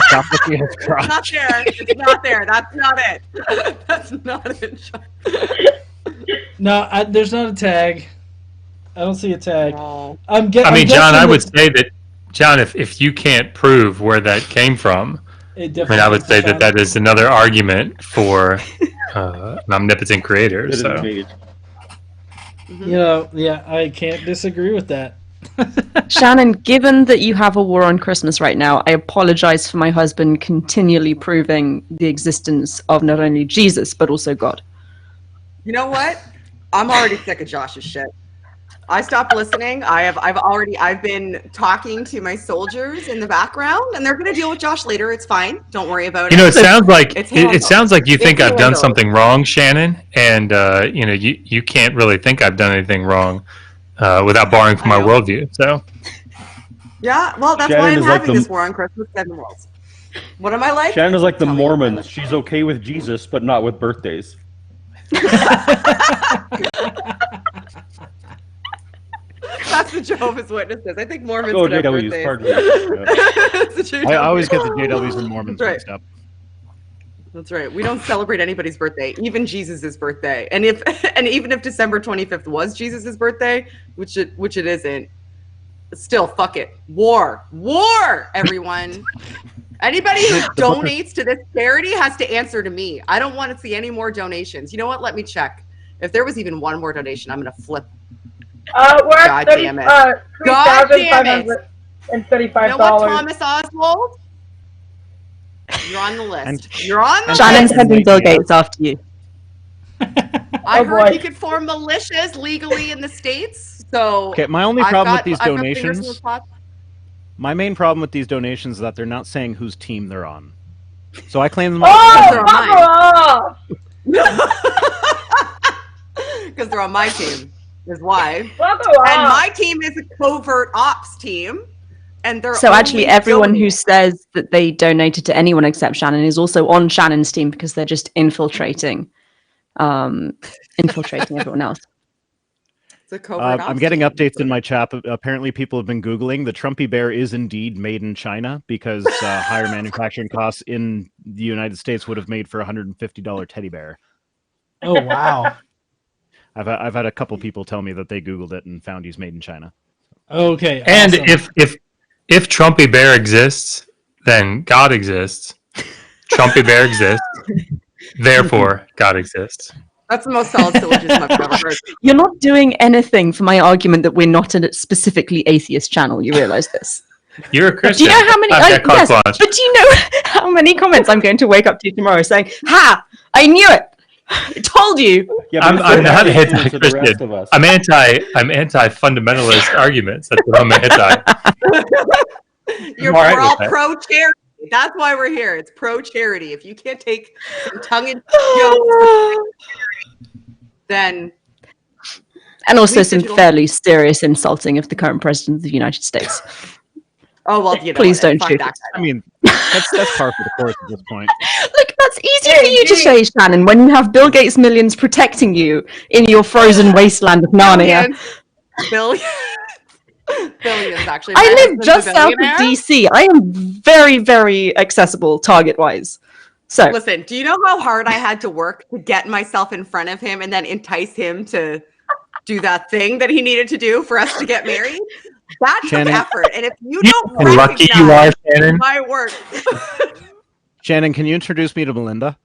Stop looking at his crotch. Not there. It's not there. That's not it. That's not it. No, there's not a tag. I don't see a tag. No. I mean, John, I would say that, John, if you can't prove where that came from, I mean, I would say that is another argument for an omnipotent creator. It is So. made. You know, yeah, I can't disagree with that. Shannon, given that you have a war on Christmas right now, I apologize for my husband continually proving the existence of not only Jesus, but also God. You know what? I'm already sick of Josh's shit. I stopped listening. I've been talking to my soldiers in the background, and they're going to deal with Josh later. It's fine. Don't worry about You know, it. it sounds like It's it handled. sounds like you think It's I've done handled. something wrong, Shannon, and you know, you can't really think I've done anything wrong without borrowing from I my know. worldview. So. Yeah, well, that's Shannon why I'm is like having the- this war on Christmas 7 worlds. What am I like? Shannon is like the Tell me. Mormons. She's okay with Jesus, but not with birthdays. That's the Jehovah's Witnesses. I think Mormons Oh, can have JWs, birthdays. pardon me. Yeah. It's the JWs. I always get the JWs and Mormons That's right. mixed up. That's right. We don't celebrate anybody's birthday, even Jesus's birthday. And even if December 25th was Jesus's birthday, which it isn't, still fuck it. War, everyone. Anybody who donates to this charity has to answer to me. I don't want to see any more donations. You know what? Let me check. If there was even one more donation, I'm gonna flip. We're at God damn it. God damn it. $3,535. You know what, Thomas Oswald? You're on the list. And- You're on the Shannon's list. sending Bill Gates after you. I Oh, heard boy. you could form militias legally in the States. So Okay, my only I've problem got- with these I've got fingers in donations, the pot. my main problem with these donations is that they're not saying whose team they're on. So I claim them Oh, all. They're fuck off! Because they're on my team, is why. Fuck And off! my team is a covert ops team, and they're So actually, only everyone who donating. says that they donated to anyone except Shannon is also on Shannon's team because they're just infiltrating everyone else. It's a covert ops I'm getting team. updates in my chat. Apparently, people have been Googling. The Trumpy bear is indeed made in China because higher manufacturing costs in the United States would have made for a $150 teddy bear. Oh wow. I've had a couple people tell me that they Googled it and found he's made in China. Okay. And awesome. if Trumpy Bear exists, then God exists. Trumpy Bear exists, therefore God exists. That's the most solid syllogism I've ever heard. You're not doing anything for my argument that we're not a specifically atheist channel. You realize this? You're a Do Christian. you know how many? I've got yes, carte blanche. but do you know how many comments I'm going to wake up to tomorrow saying, "Ha! I knew it. I told you." Yeah, I'm not influence of the rest anti-Christian. of us. I'm anti-fundamentalist arguments. That's what I'm anti. We're all right all with that. pro-charity. That's why we're here. It's pro-charity. If you can't take some tongue-in-cheek jokes, then And also Please some digital- fairly serious insulting of the current president of the United States. Please don't fuck shoot that us. guy. I mean, that's par for the course at this point. Look, that's easy Hey, for you to G. say, Shannon, when you have Bill Gates' millions protecting you in your frozen wasteland of Narnia. Billions. Billions, actually. I My live husband's just a south of billionaire. DC. I am very, very accessible target-wise. So, Listen, do you know how hard I had to work to get myself in front of him and then entice him to do that thing that he needed to do for us to get married? That took Shannon- effort. And if you You don't know how lucky you are, recognize Shannon. my work, Shannon, can you introduce me to Melinda?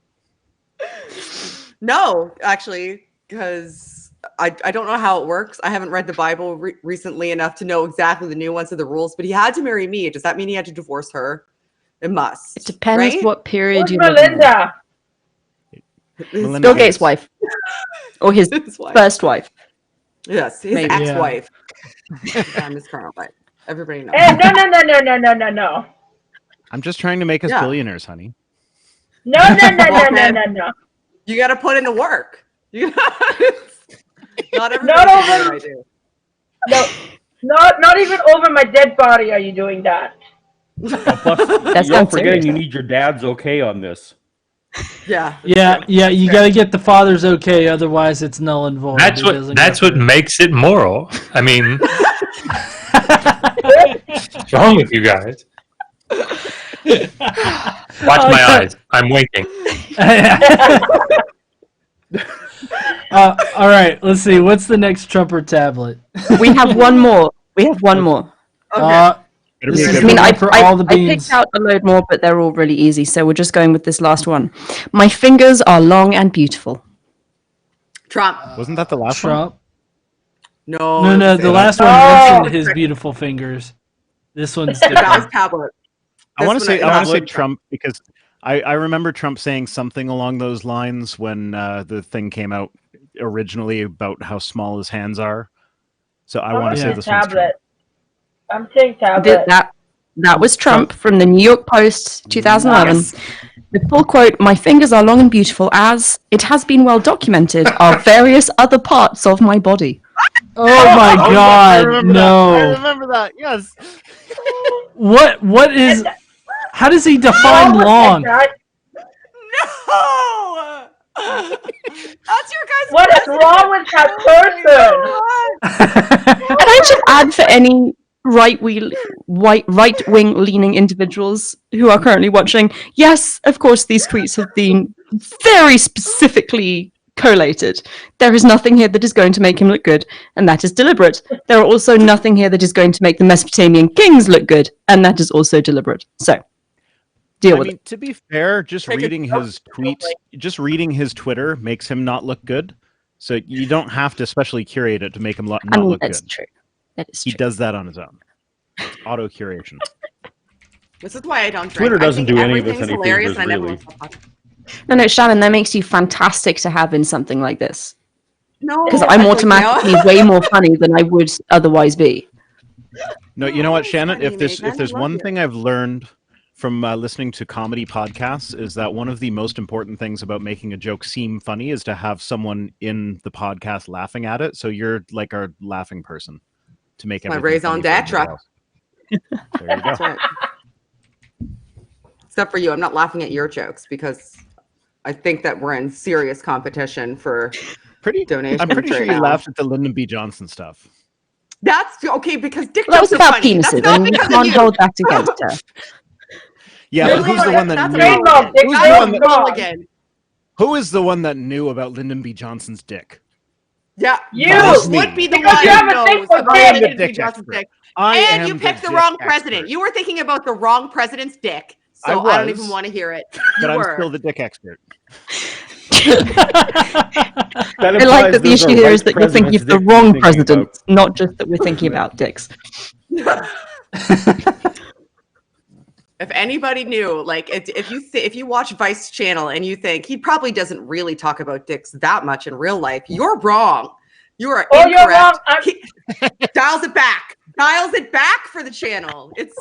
no, actually, because I don't know how it works. I haven't read the Bible recently enough to know exactly the nuance of the rules, but he had to marry me. Does that mean he had to divorce her? It must. it depends right? what period Who's you live in. Melinda? His Melinda Bill wife. Gates' wife. Or his His wife. first wife. Yes, his Maybe. ex-wife. And his current wife. Everybody knows. Hey, no. I'm just trying to make us Yeah. billionaires, honey. No. You got to put in the work. You not everybody Not can do over- what I do. No. Not even over my dead body are you doing that. Plus, That's you're not forgetting serious. you need your dad's okay on this. Yeah. Yeah, you got to get the father's okay, otherwise it's null and void. That's It what doesn't that's go what through. makes it moral. I mean, what's wrong with you guys? Watch my eyes. I'm winking. All right, let's see. What's the next Trumper tablet? We have one more. Uh, Better This be a is good I mean, one I, for I, all the I beans. picked out a load more, but they're all really easy, so we're just going with this last one. My fingers are long and beautiful. Trump. Wasn't that the last one? Trump. No. No, the last one Oh. mentioned his beautiful fingers. This one's That was different. tablet. I want to say tablet. Trump because I remember Trump saying something along those lines when the thing came out originally about how small his hands are. So I want to say Yeah. this one's Trump. tablet. I'm saying tablet. That was Trump from the New York Post, 2011. Yes. The full quote, "My fingers are long and beautiful as, it has been well documented, are various other parts of my body." Oh my I God! remember No. that. I remember that. Yes. What is? How does he define Oh, long? that- No. That's your guys. What is wrong with that person? And I should add for any right-wing leaning individuals who are currently watching, yes, of course, these tweets have been very specifically collated. There is nothing here that is going to make him look good, and that is deliberate. There are also nothing here that is going to make the Mesopotamian kings look good, and that is also deliberate. So, deal with it. To be fair, just Take a reading his tweets, just reading his Twitter makes him not look good. So you don't have to specially curate it to make him not I mean, look that's good. true. That is He true. does that on his own. Auto curation. This is why I don't drink. Twitter doesn't I think do any of us everything's any hilarious, favors, and I never really. want to talk about it. No, Shannon, that makes you fantastic to have in something like this. No, Because I I'm think, automatically no. way more funny than I would otherwise be. No, you know what, Shannon? funny, If Megan. there's I one love thing I've learned from listening to comedy podcasts is that one of the most important things about making a joke seem funny is to have someone in the podcast laughing at it. So you're like our laughing person to make My everything raison funny for everybody d'etre. else. There you go. That's right. Except for you, I'm not laughing at your jokes because I think that we're in serious competition for donations. I'm pretty sure right you now. laughed at the Lyndon B. Johnson stuff. That's okay because dick Well, that was jokes are about funny. That's penises, not and you because of can't you. hold that against her. Yeah, Really? but who's the one that That's knew? trademark, Dick. Who's I the am one that, God. Mulligan. who is the one that knew about Lyndon B. Johnson's dick? Yeah, You! Bruce Me. would be the Because one you who have a thing knows for about dick. I am the Lyndon B. dick Johnson's expert. dick. I And am you picked the dick wrong expert. president. You were thinking about the wrong president's dick. I So I don't even was, want to hear it. but You I'm were. still the dick expert. That I like implies that the there's a issue here is right that you're thinking of president's the dick to be wrong thinking president, about. not just that we're thinking about dicks. If anybody knew, like, if you watch Vice Channel and you think he probably doesn't really talk about dicks that much in real life, you're wrong. You are Oh, incorrect. you're wrong. He dials it back. Dials it back for the channel. It's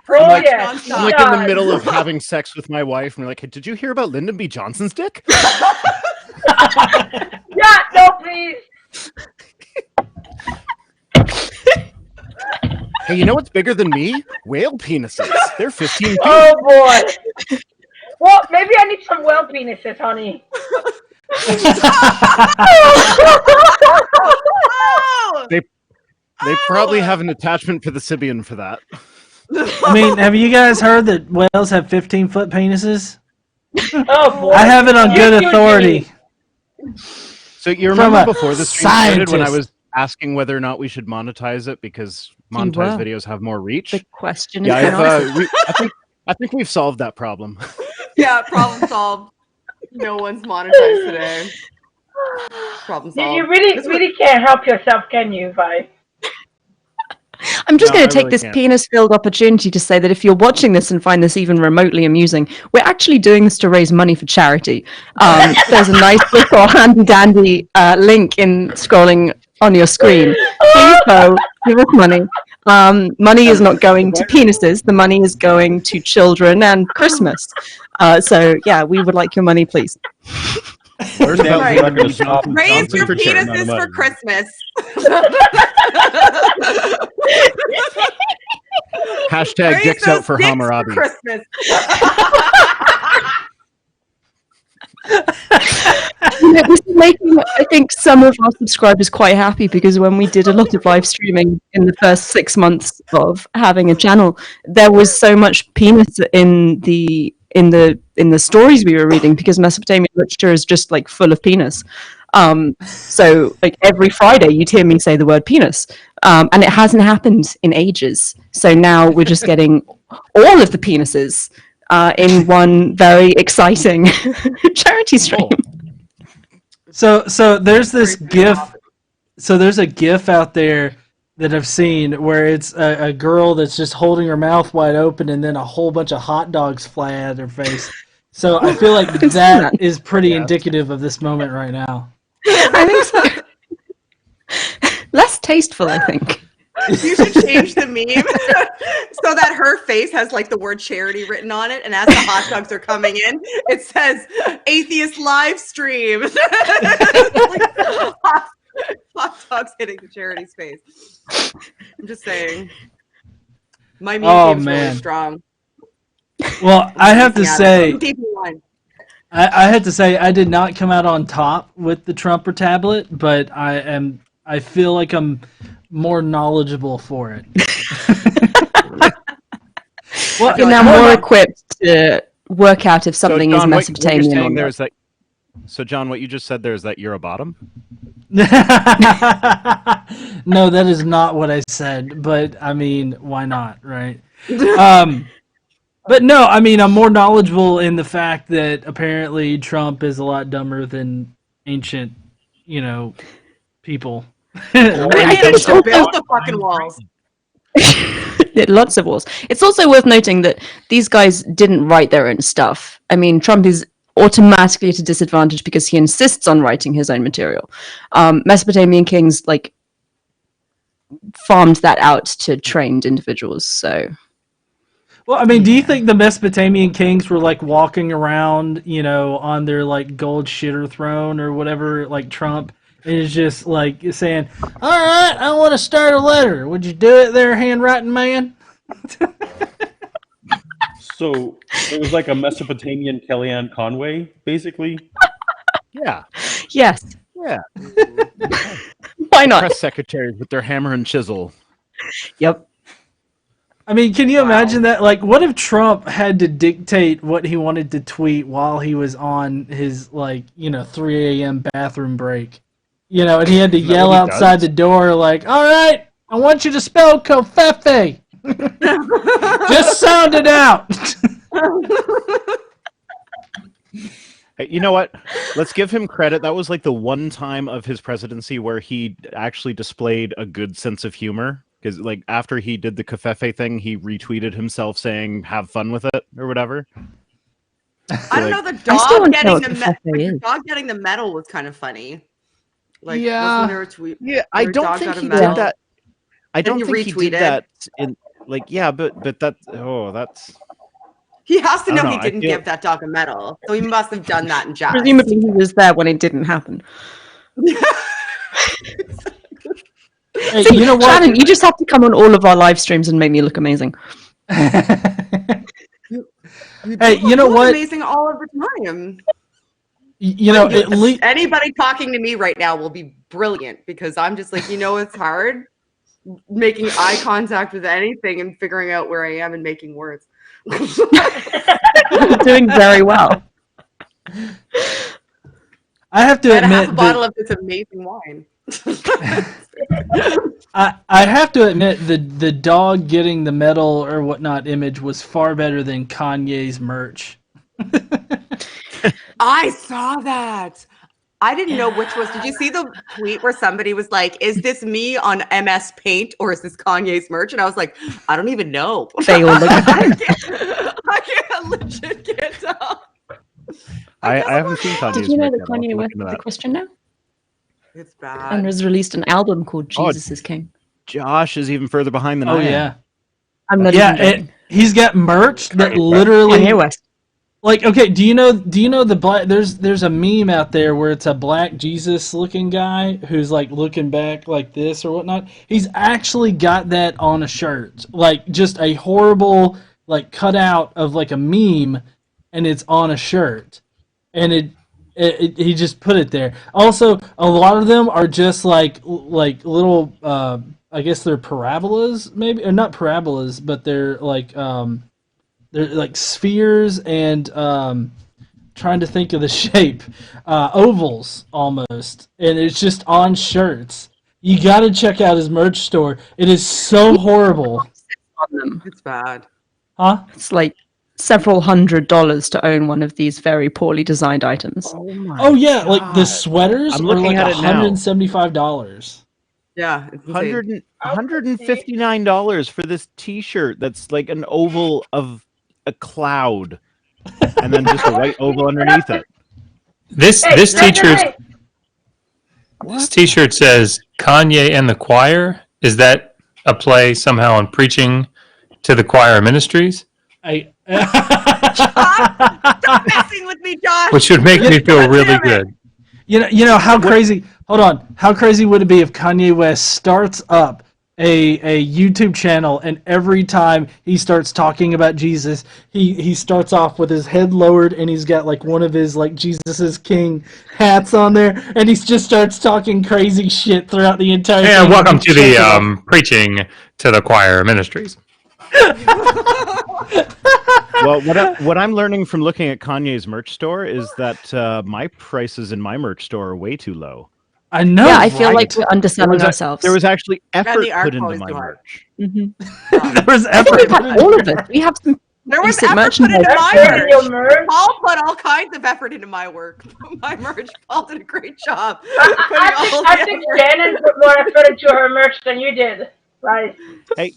Oh, much yes. nonstop. I'm like in the God. middle of having sex with my wife, and we're like, hey, did you hear about Lyndon B. Johnson's dick? Yeah, no, please. Hey, you know what's bigger than me? Whale penises. They're 15 feet. Oh, boy. Well, maybe I need some whale penises, honey. Oh! They probably have an attachment for the Sibian for that. I mean, have you guys heard that whales have 15-foot penises? Oh, boy. I have it on You good do, authority. So you From remember a before the stream started when I scientist. was asking whether or not we should monetize it because You monetized were. videos have more reach? The question is Yeah, been answered. I think we've solved that problem. Yeah, problem solved. No one's monetized today. Problem solved. You really, This really can't help yourself, can you, Vi? I'm just No, going I to take really this can't. penis-filled opportunity to say that if you're watching this and find this even remotely amusing, we're actually doing this to raise money for charity. There's a nice little handy-dandy link in scrolling on your screen. Please go, give us money. Money is not going to penises. The money is going to children and Christmas. So, yeah, we would like your money, please. Learn about Right. Lyndon B. Johnson Raise your for charity. penises for Christmas. Hashtag Raise dicks those out for dicks Hammurabi. Christmas. This is making, I think, some of our subscribers quite happy because when we did a lot of live streaming in the first 6 months of having a channel, there was so much penis in the stories we were reading because Mesopotamian literature is just like full of penis. So like every Friday you'd hear me say the word penis, and it hasn't happened in ages. So now we're just getting all of the penises in one very exciting charity stream. So there's this GIF. So there's a GIF out there that I've seen where it's a girl that's just holding her mouth wide open and then a whole bunch of hot dogs fly out of her face. So I feel like that is pretty indicative of this moment right now. I think so. Less tasteful, I think. You should change the meme so that her face has like the word charity written on it, and as the hot dogs are coming in, it says "Atheist live stream." Hot dogs hitting the charity space. I'm just saying, my meme Oh, game's really man. strong. Well, I have to Yeah, say, deep in one. I have to say, I did not come out on top with the Trumper tablet, but I feel like I'm more knowledgeable for it. Well, You're now more equipped to work out if something so, is John, what you're Mesopotamian or saying there not. is that. So, John, what you just said there is that you're a bottom. no, that is not what I said, but I mean, why not, right? But no, I mean, I'm more knowledgeable in the fact that apparently Trump is a lot dumber than ancient, people. I think it's They built the fucking walls. Lots of wars. It's also worth noting that these guys didn't write their own stuff. I mean, Trump is automatically at a disadvantage because he insists on writing his own material. Mesopotamian kings farmed that out to trained individuals. So Well, I mean, do you think the Mesopotamian kings were like walking around, on their like gold shitter throne or whatever, like Trump is just like saying, "All right, I want to start a letter. Would you do it, there, handwriting man?" So it was like a Mesopotamian Kellyanne Conway, basically. Yeah. Yes. Yeah. Why not? Press secretaries with their hammer and chisel. Yep. I mean, can you imagine that? Like, what if Trump had to dictate what he wanted to tweet while he was on his 3 a.m. bathroom break? And he had to Isn't that yell what he outside does? the door like, "All right, I want you to spell covfefe." Just sound it out. Hey, you know what? Let's give him credit. That was like the one time of his presidency where he actually displayed a good sense of humor. Because like after he did the Covfefe thing, he retweeted himself saying "Have fun with it" or whatever. I don't know. The I still dog don't know getting what the Covfefe the is. dog getting the medal was kind of funny. Like, Yeah. wasn't there a tweet? Yeah, I Your don't dog think got a he medal. did that. I Then don't you think he did retweeted. that in but that's He has to I don't know know, he I didn't feel- give that dog a medal, so he must have done that in jest. Presumably he was there when it didn't happen. Hey, See, you know what? Shannon, you just have to come on all of our live streams and make me look amazing. Hey, you know look what? amazing all of the time. At least Anybody talking to me right now will be brilliant because I'm just like, it's hard making eye contact with anything and figuring out where I am and making words. You're doing very well. I have to I had a half admit a bottle that of this amazing wine. I have to admit the dog getting the medal or whatnot image was far better than Kanye's merch. I saw that. I didn't know which was. Did you see the tweet where somebody was like, "Is this me on MS Paint or is this Kanye's merch?" And I was like, "I don't even know." They all look I can't legit get tell. I haven't seen Kanye's Did you know merch that yet. I'll have Kanye to look West into is a that. Christian now? It's And bad. has released an album called Oh, Jesus is King. Josh is even further behind than Oh I am. yeah, I'm not yeah. even joking. He's got merch that Kanye literally West. like. Okay, do you know the black? There's a meme out there where it's a black Jesus looking guy who's like looking back like this or whatnot. He's actually got that on a shirt, like just a horrible like cutout of like a meme, and it's on a shirt, and he just put it there. Also, a lot of them are just like little. I guess they're parabolas, maybe, or not parabolas, but they're like spheres and trying to think of the shape, ovals almost, and it's just on shirts. You got to check out his merch store. It is so horrible, On them. It's bad. huh? It's like several $100s to own one of these very poorly designed items. Oh my Oh yeah, like the God. sweaters I'm are looking like at it now. $175. Yeah, it's insane. $159 for this T-shirt that's like an oval of a cloud, and then just a white oval underneath it. This Hey, this Brendan, T-shirt hey, this T-shirt says Kanye and the choir. Is that a play somehow on preaching to the choir ministries, I Stop messing with me, Josh. which would make me feel God really damn it. good. You know how crazy? Hold on. How crazy would it be if Kanye West starts up a YouTube channel and every time he starts talking about Jesus, he starts off with his head lowered and he's got like one of his like Jesus is King hats on there and he just starts talking crazy shit throughout the entire Yeah, thing. welcome to Check it the out. preaching to the choir ministries. Well, what I'm learning from looking at Kanye's merch store is that my prices in my merch store are way too low. I know. Yeah, I feel right? like we're underselling ourselves. There was actually effort the art put into always my do hard. merch. Mhm. there was I think effort. we've had all of it. We have some There was decent effort put into merchandise. my that's in your merch. merch. Paul put all kinds of effort into my work. My merch. Paul did a great job. I think Shannon put more effort into her merch than you did. Right. Hey,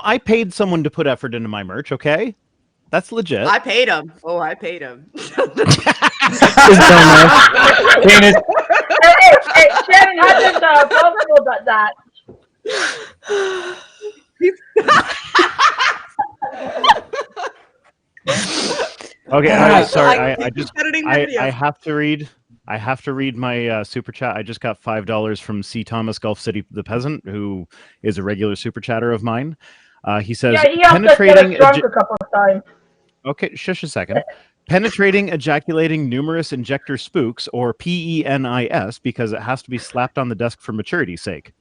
I paid someone to put effort into my merch. Okay, that's legit. I paid him. Oh, I paid him. Penis. Hey, Shannon hasn't possible about that. Okay, God. sorry. Like, I just editing my videos. I have to read. I have to read my super chat. I just got $5 from C. Thomas Gulf City the Peasant, who is a regular super chatter of mine. He says, Yeah, he helped us get us drunk a couple of times. Okay, shush a second. Penetrating, ejaculating numerous injector spooks, or PENIS, because it has to be slapped on the desk for maturity's sake.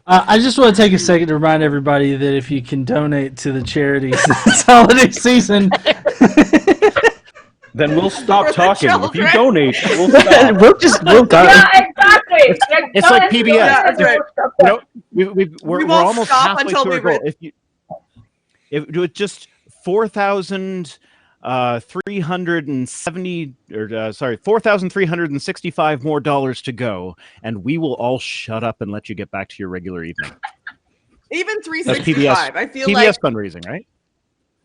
I just want to take a second to remind everybody that if you can donate to the charity this holiday season, Then we'll stop For the talking. If you children. donate, we'll stop. we'll go. Yeah, exactly. It's like PBS. That's right. You know, we're won't almost stop halfway until to our we goal. If with just 4,365 more dollars to go, and we will all shut up and let you get back to your regular evening. Even That's 365. I feel PBS like fundraising, right?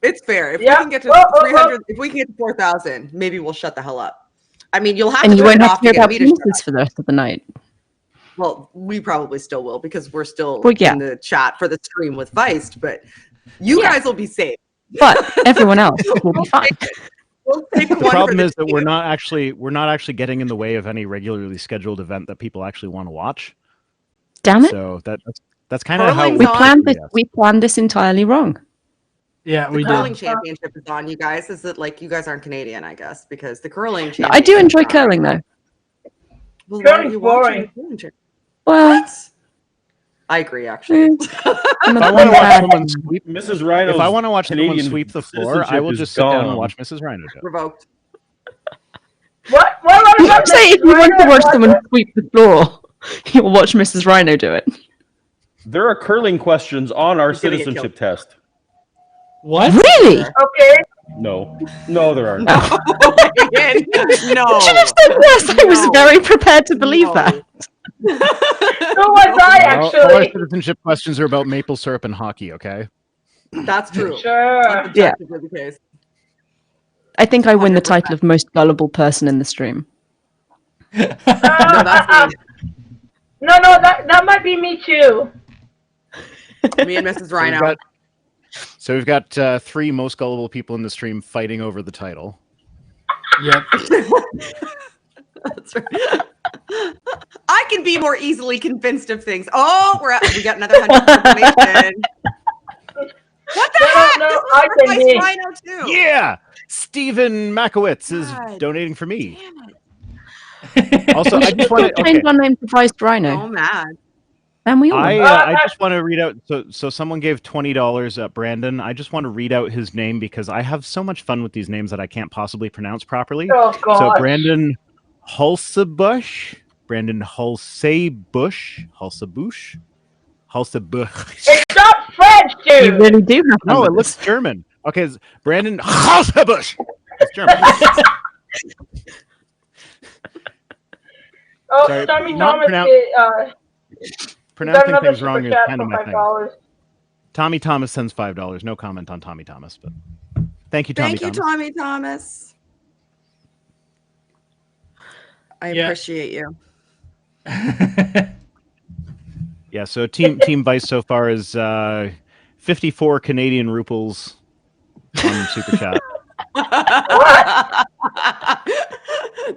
it's fair. If Yeah. we can get to 300, if we can get to 4,000, maybe we'll shut the hell up. I mean, you'll have And to you turn won't it have off to hear to get about me to shut up. penises for the rest of the night. Well, we probably still will because we're still Well, yeah. in the chat for the stream with Feist, but you guys will be safe. But everyone else will be fine. We'll take The one problem for the is that team. we're not actually getting in the way of any regularly scheduled event that people actually want to watch. Damn it. So that's kind of how Curling's We on. planned this. We planned this entirely wrong. yeah, The we curling did. championship is on, you guys. Is it like you guys aren't Canadian, I guess, because the curling No, championship I do enjoy is on. curling though. Well, why aren't Curling's you watching boring. the curling championship? Well, What? I agree, actually. I'm If a I want to watch bad- someone sweep, Mrs. Rhino's if I want to watch someone Canadian sweep the floor, I citizenship will is just sit down and gone. watch Mrs. Rhino do it. Revoked. What You about say if you want to Rhino? watch What? someone sweep the floor, you'll watch Mrs. Rhino do it. There are curling questions on our He's gonna get citizenship test. What? Really? Okay. No, there aren't. no. Should have said yes. I was No. very prepared to believe No. that. Who was I All our actually? citizenship questions are about maple syrup and hockey. Okay. That's true. Sure. That's Yeah. objectively the case. I think I win the 100%. title of most gullible person in the stream. No, that's No, that might be me too. me and Mrs. Rhino. So we've got 3 most gullible people in the stream fighting over the title. Yep. That's right. I can be more easily convinced of things. Oh, we got another 100 donation. What the heck? No, This is I for can Vice be. Rhino too. Yeah, Stephen Makowitz is God. donating for me. Damn it. Also, I just want to. Change Okay, our name to Vice Rhino. So mad. And we all I know. I just want to read out. So someone gave $20. Brandon. I just want to read out his name because I have so much fun with these names that I can't possibly pronounce properly. Oh God. So Brandon Hulsebush, Brandon Hulsebush, Hulsebush. It's not French, You dude. really do have No, it numbers. looks German. Okay, it's Brandon Hulsebush. It's German. Oh, Sorry, Tommy not Thomas pronoun- got Pronouncing another things super wrong is chat kind for of my thing. $5. Tommy Thomas sends $5. No comment on Tommy Thomas, but thank you, Tommy Thank you, Thomas. Tommy Thomas. I Yeah. appreciate you. Yeah, so Team Vice so far is 54 Canadian ruples on Super Chat.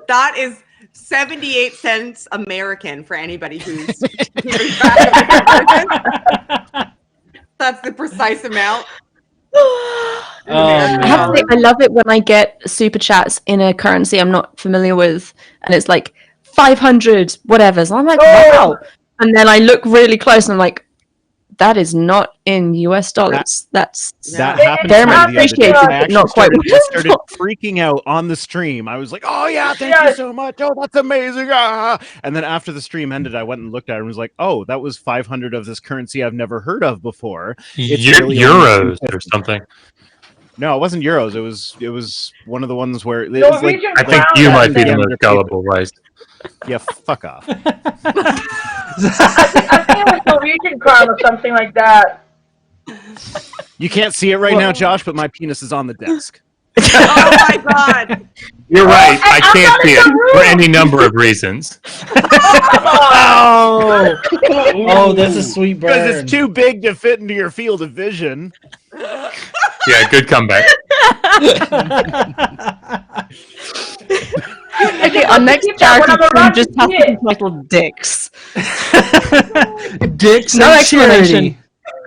That is 78 cents American for anybody who's keeping track of That's the precise amount. Oh, I have to say, I love it when I get super chats in a currency I'm not familiar with, and it's like 500 whatever. So I'm like, Oh. wow. And then I look really close, and I'm like, that is not in US dollars. That's That Yeah. happened Very to me much the other day. appreciated, I but actually not quite started freaking out on the stream. I was like, "Oh yeah, thank you Yes. so much. Oh, that's amazing!" Ah. And then after the stream ended, I went and looked at it and was like, "Oh, that was 500 of this currency I've never heard of before." It's really only Euros or 250. something. No, it wasn't euros. It was one of the ones where it was like, Norwegian I think crown, you that's might be it. the most gullible, right? yeah, fuck off. I think it was Norwegian crown or something like that. You can't see it right now, Josh, but my penis is on the desk. Oh my god. You're right. I I'm can't not see in it the room. for any number of reasons. Oh, oh, that's a sweet burn. Because it's too big to fit into your field of vision. Yeah, good comeback. Okay, our next Keep that when charity I'm stream around just to has see to be it. titled Dicks. Dicks No and explanation. charity.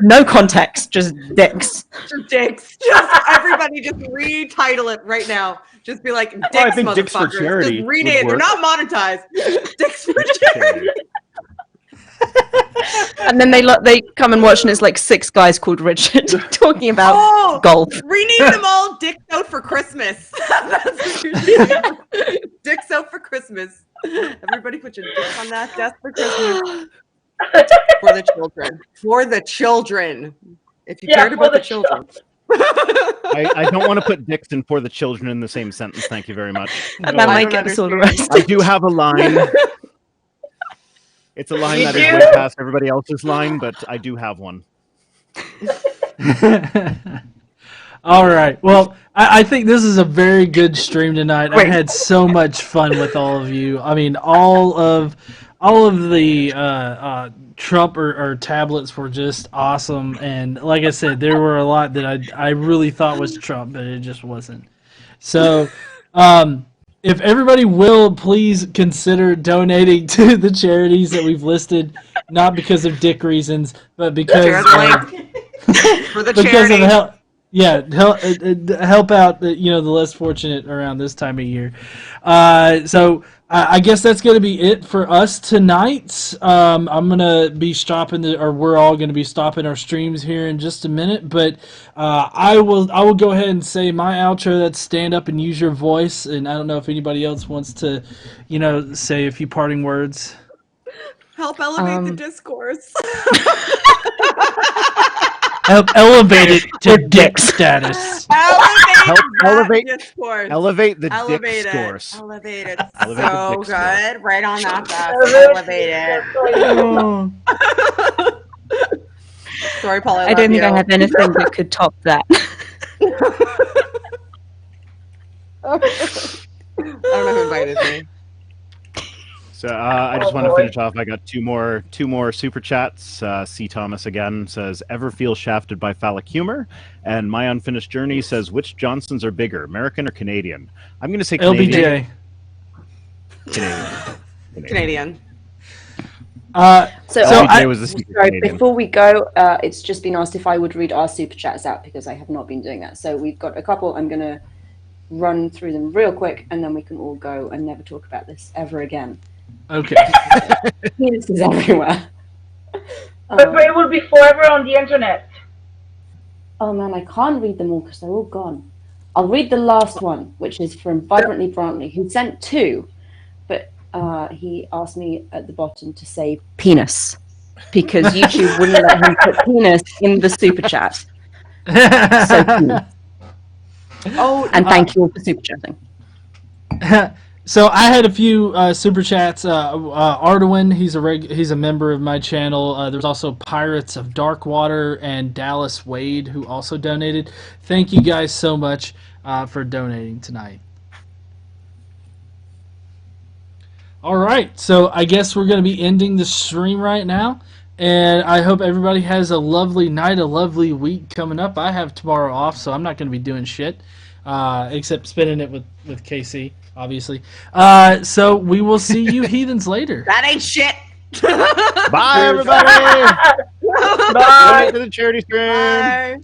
No context, just dicks. Dicks. Just everybody just retitle it right now. Just be like, dicks, I think Dicks for motherfuckers. Charity Just rename would it. They're work. not monetized. Dicks for Charity. And then they come and watch, and it's like 6 guys called Richard talking about Oh, golf. rename them all Dicks Out for Christmas. That's what you should do. Dicks Out for Christmas. Everybody put your dicks on that desk for Christmas. For the children. For the children. If you cared for about the children. I don't want to put dicks and for the children in the same sentence. Thank you very much. And that I might don't get us all understand. arrested. I do have a line. It's a line You that is do? way past everybody else's line, but I do have one. All right. Well, I think this is a very good stream tonight. I had so much fun with all of you. I mean, all of the Trump or tablets were just awesome. And like I said, there were a lot that I really thought was Trump, but it just wasn't. So, if everybody will please consider donating to the charities that we've listed, not because of dick reasons, but because Share the link for the because charity. of help out the less fortunate around this time of year. So I guess that's going to be it for us tonight. I'm going to be we're all going to be stopping our streams here in just a minute, but I will go ahead and say my outro. That's stand up and use your voice. And I don't know if anybody else wants to, say a few parting words. Help elevate the discourse. Help elevate it to dick status. Elevate discourse. Elevate the Elevate dick it. scores. Elevate it. Elevate the So dick score. good. Right on that fast. Elevate it. Sorry, Paul. I don't think I have anything that could top that. I don't know who invited me. So I just Oh, want to boy. finish off. I got two more super chats. C. Thomas again says, "Ever feel shafted by phallic humor?" And My Unfinished Journey says, "Which Johnsons are bigger, American or Canadian?" I'm going to say Canadian. LBJ. Canadian. So LBJ was the secret sorry, Canadian. before we go, it's just been asked if I would read our super chats out because I have not been doing that. So we've got a couple. I'm going to run through them real quick, and then we can all go and never talk about this ever again. Okay. This is everywhere. But it will be forever on the internet. Oh man, I can't read them all because they're all gone. I'll read the last one, which is from Vibrantly Brantley, who sent 2, but he asked me at the bottom to say penis because YouTube wouldn't let him put penis in the super chat. So penis. Oh, And thank you all for super chatting. So I had a few super chats. Arduin, he's a member of my channel. There's also Pirates of Darkwater and Dallas Wade who also donated. Thank you guys so much for donating tonight. All right, so I guess we're going to be ending the stream right now. And I hope everybody has a lovely night, a lovely week coming up. I have tomorrow off, so I'm not going to be doing shit except spending it with KC. Obviously. So we will see you heathens later. that ain't shit. Bye, everybody. Bye. Donate to the charity stream. Bye.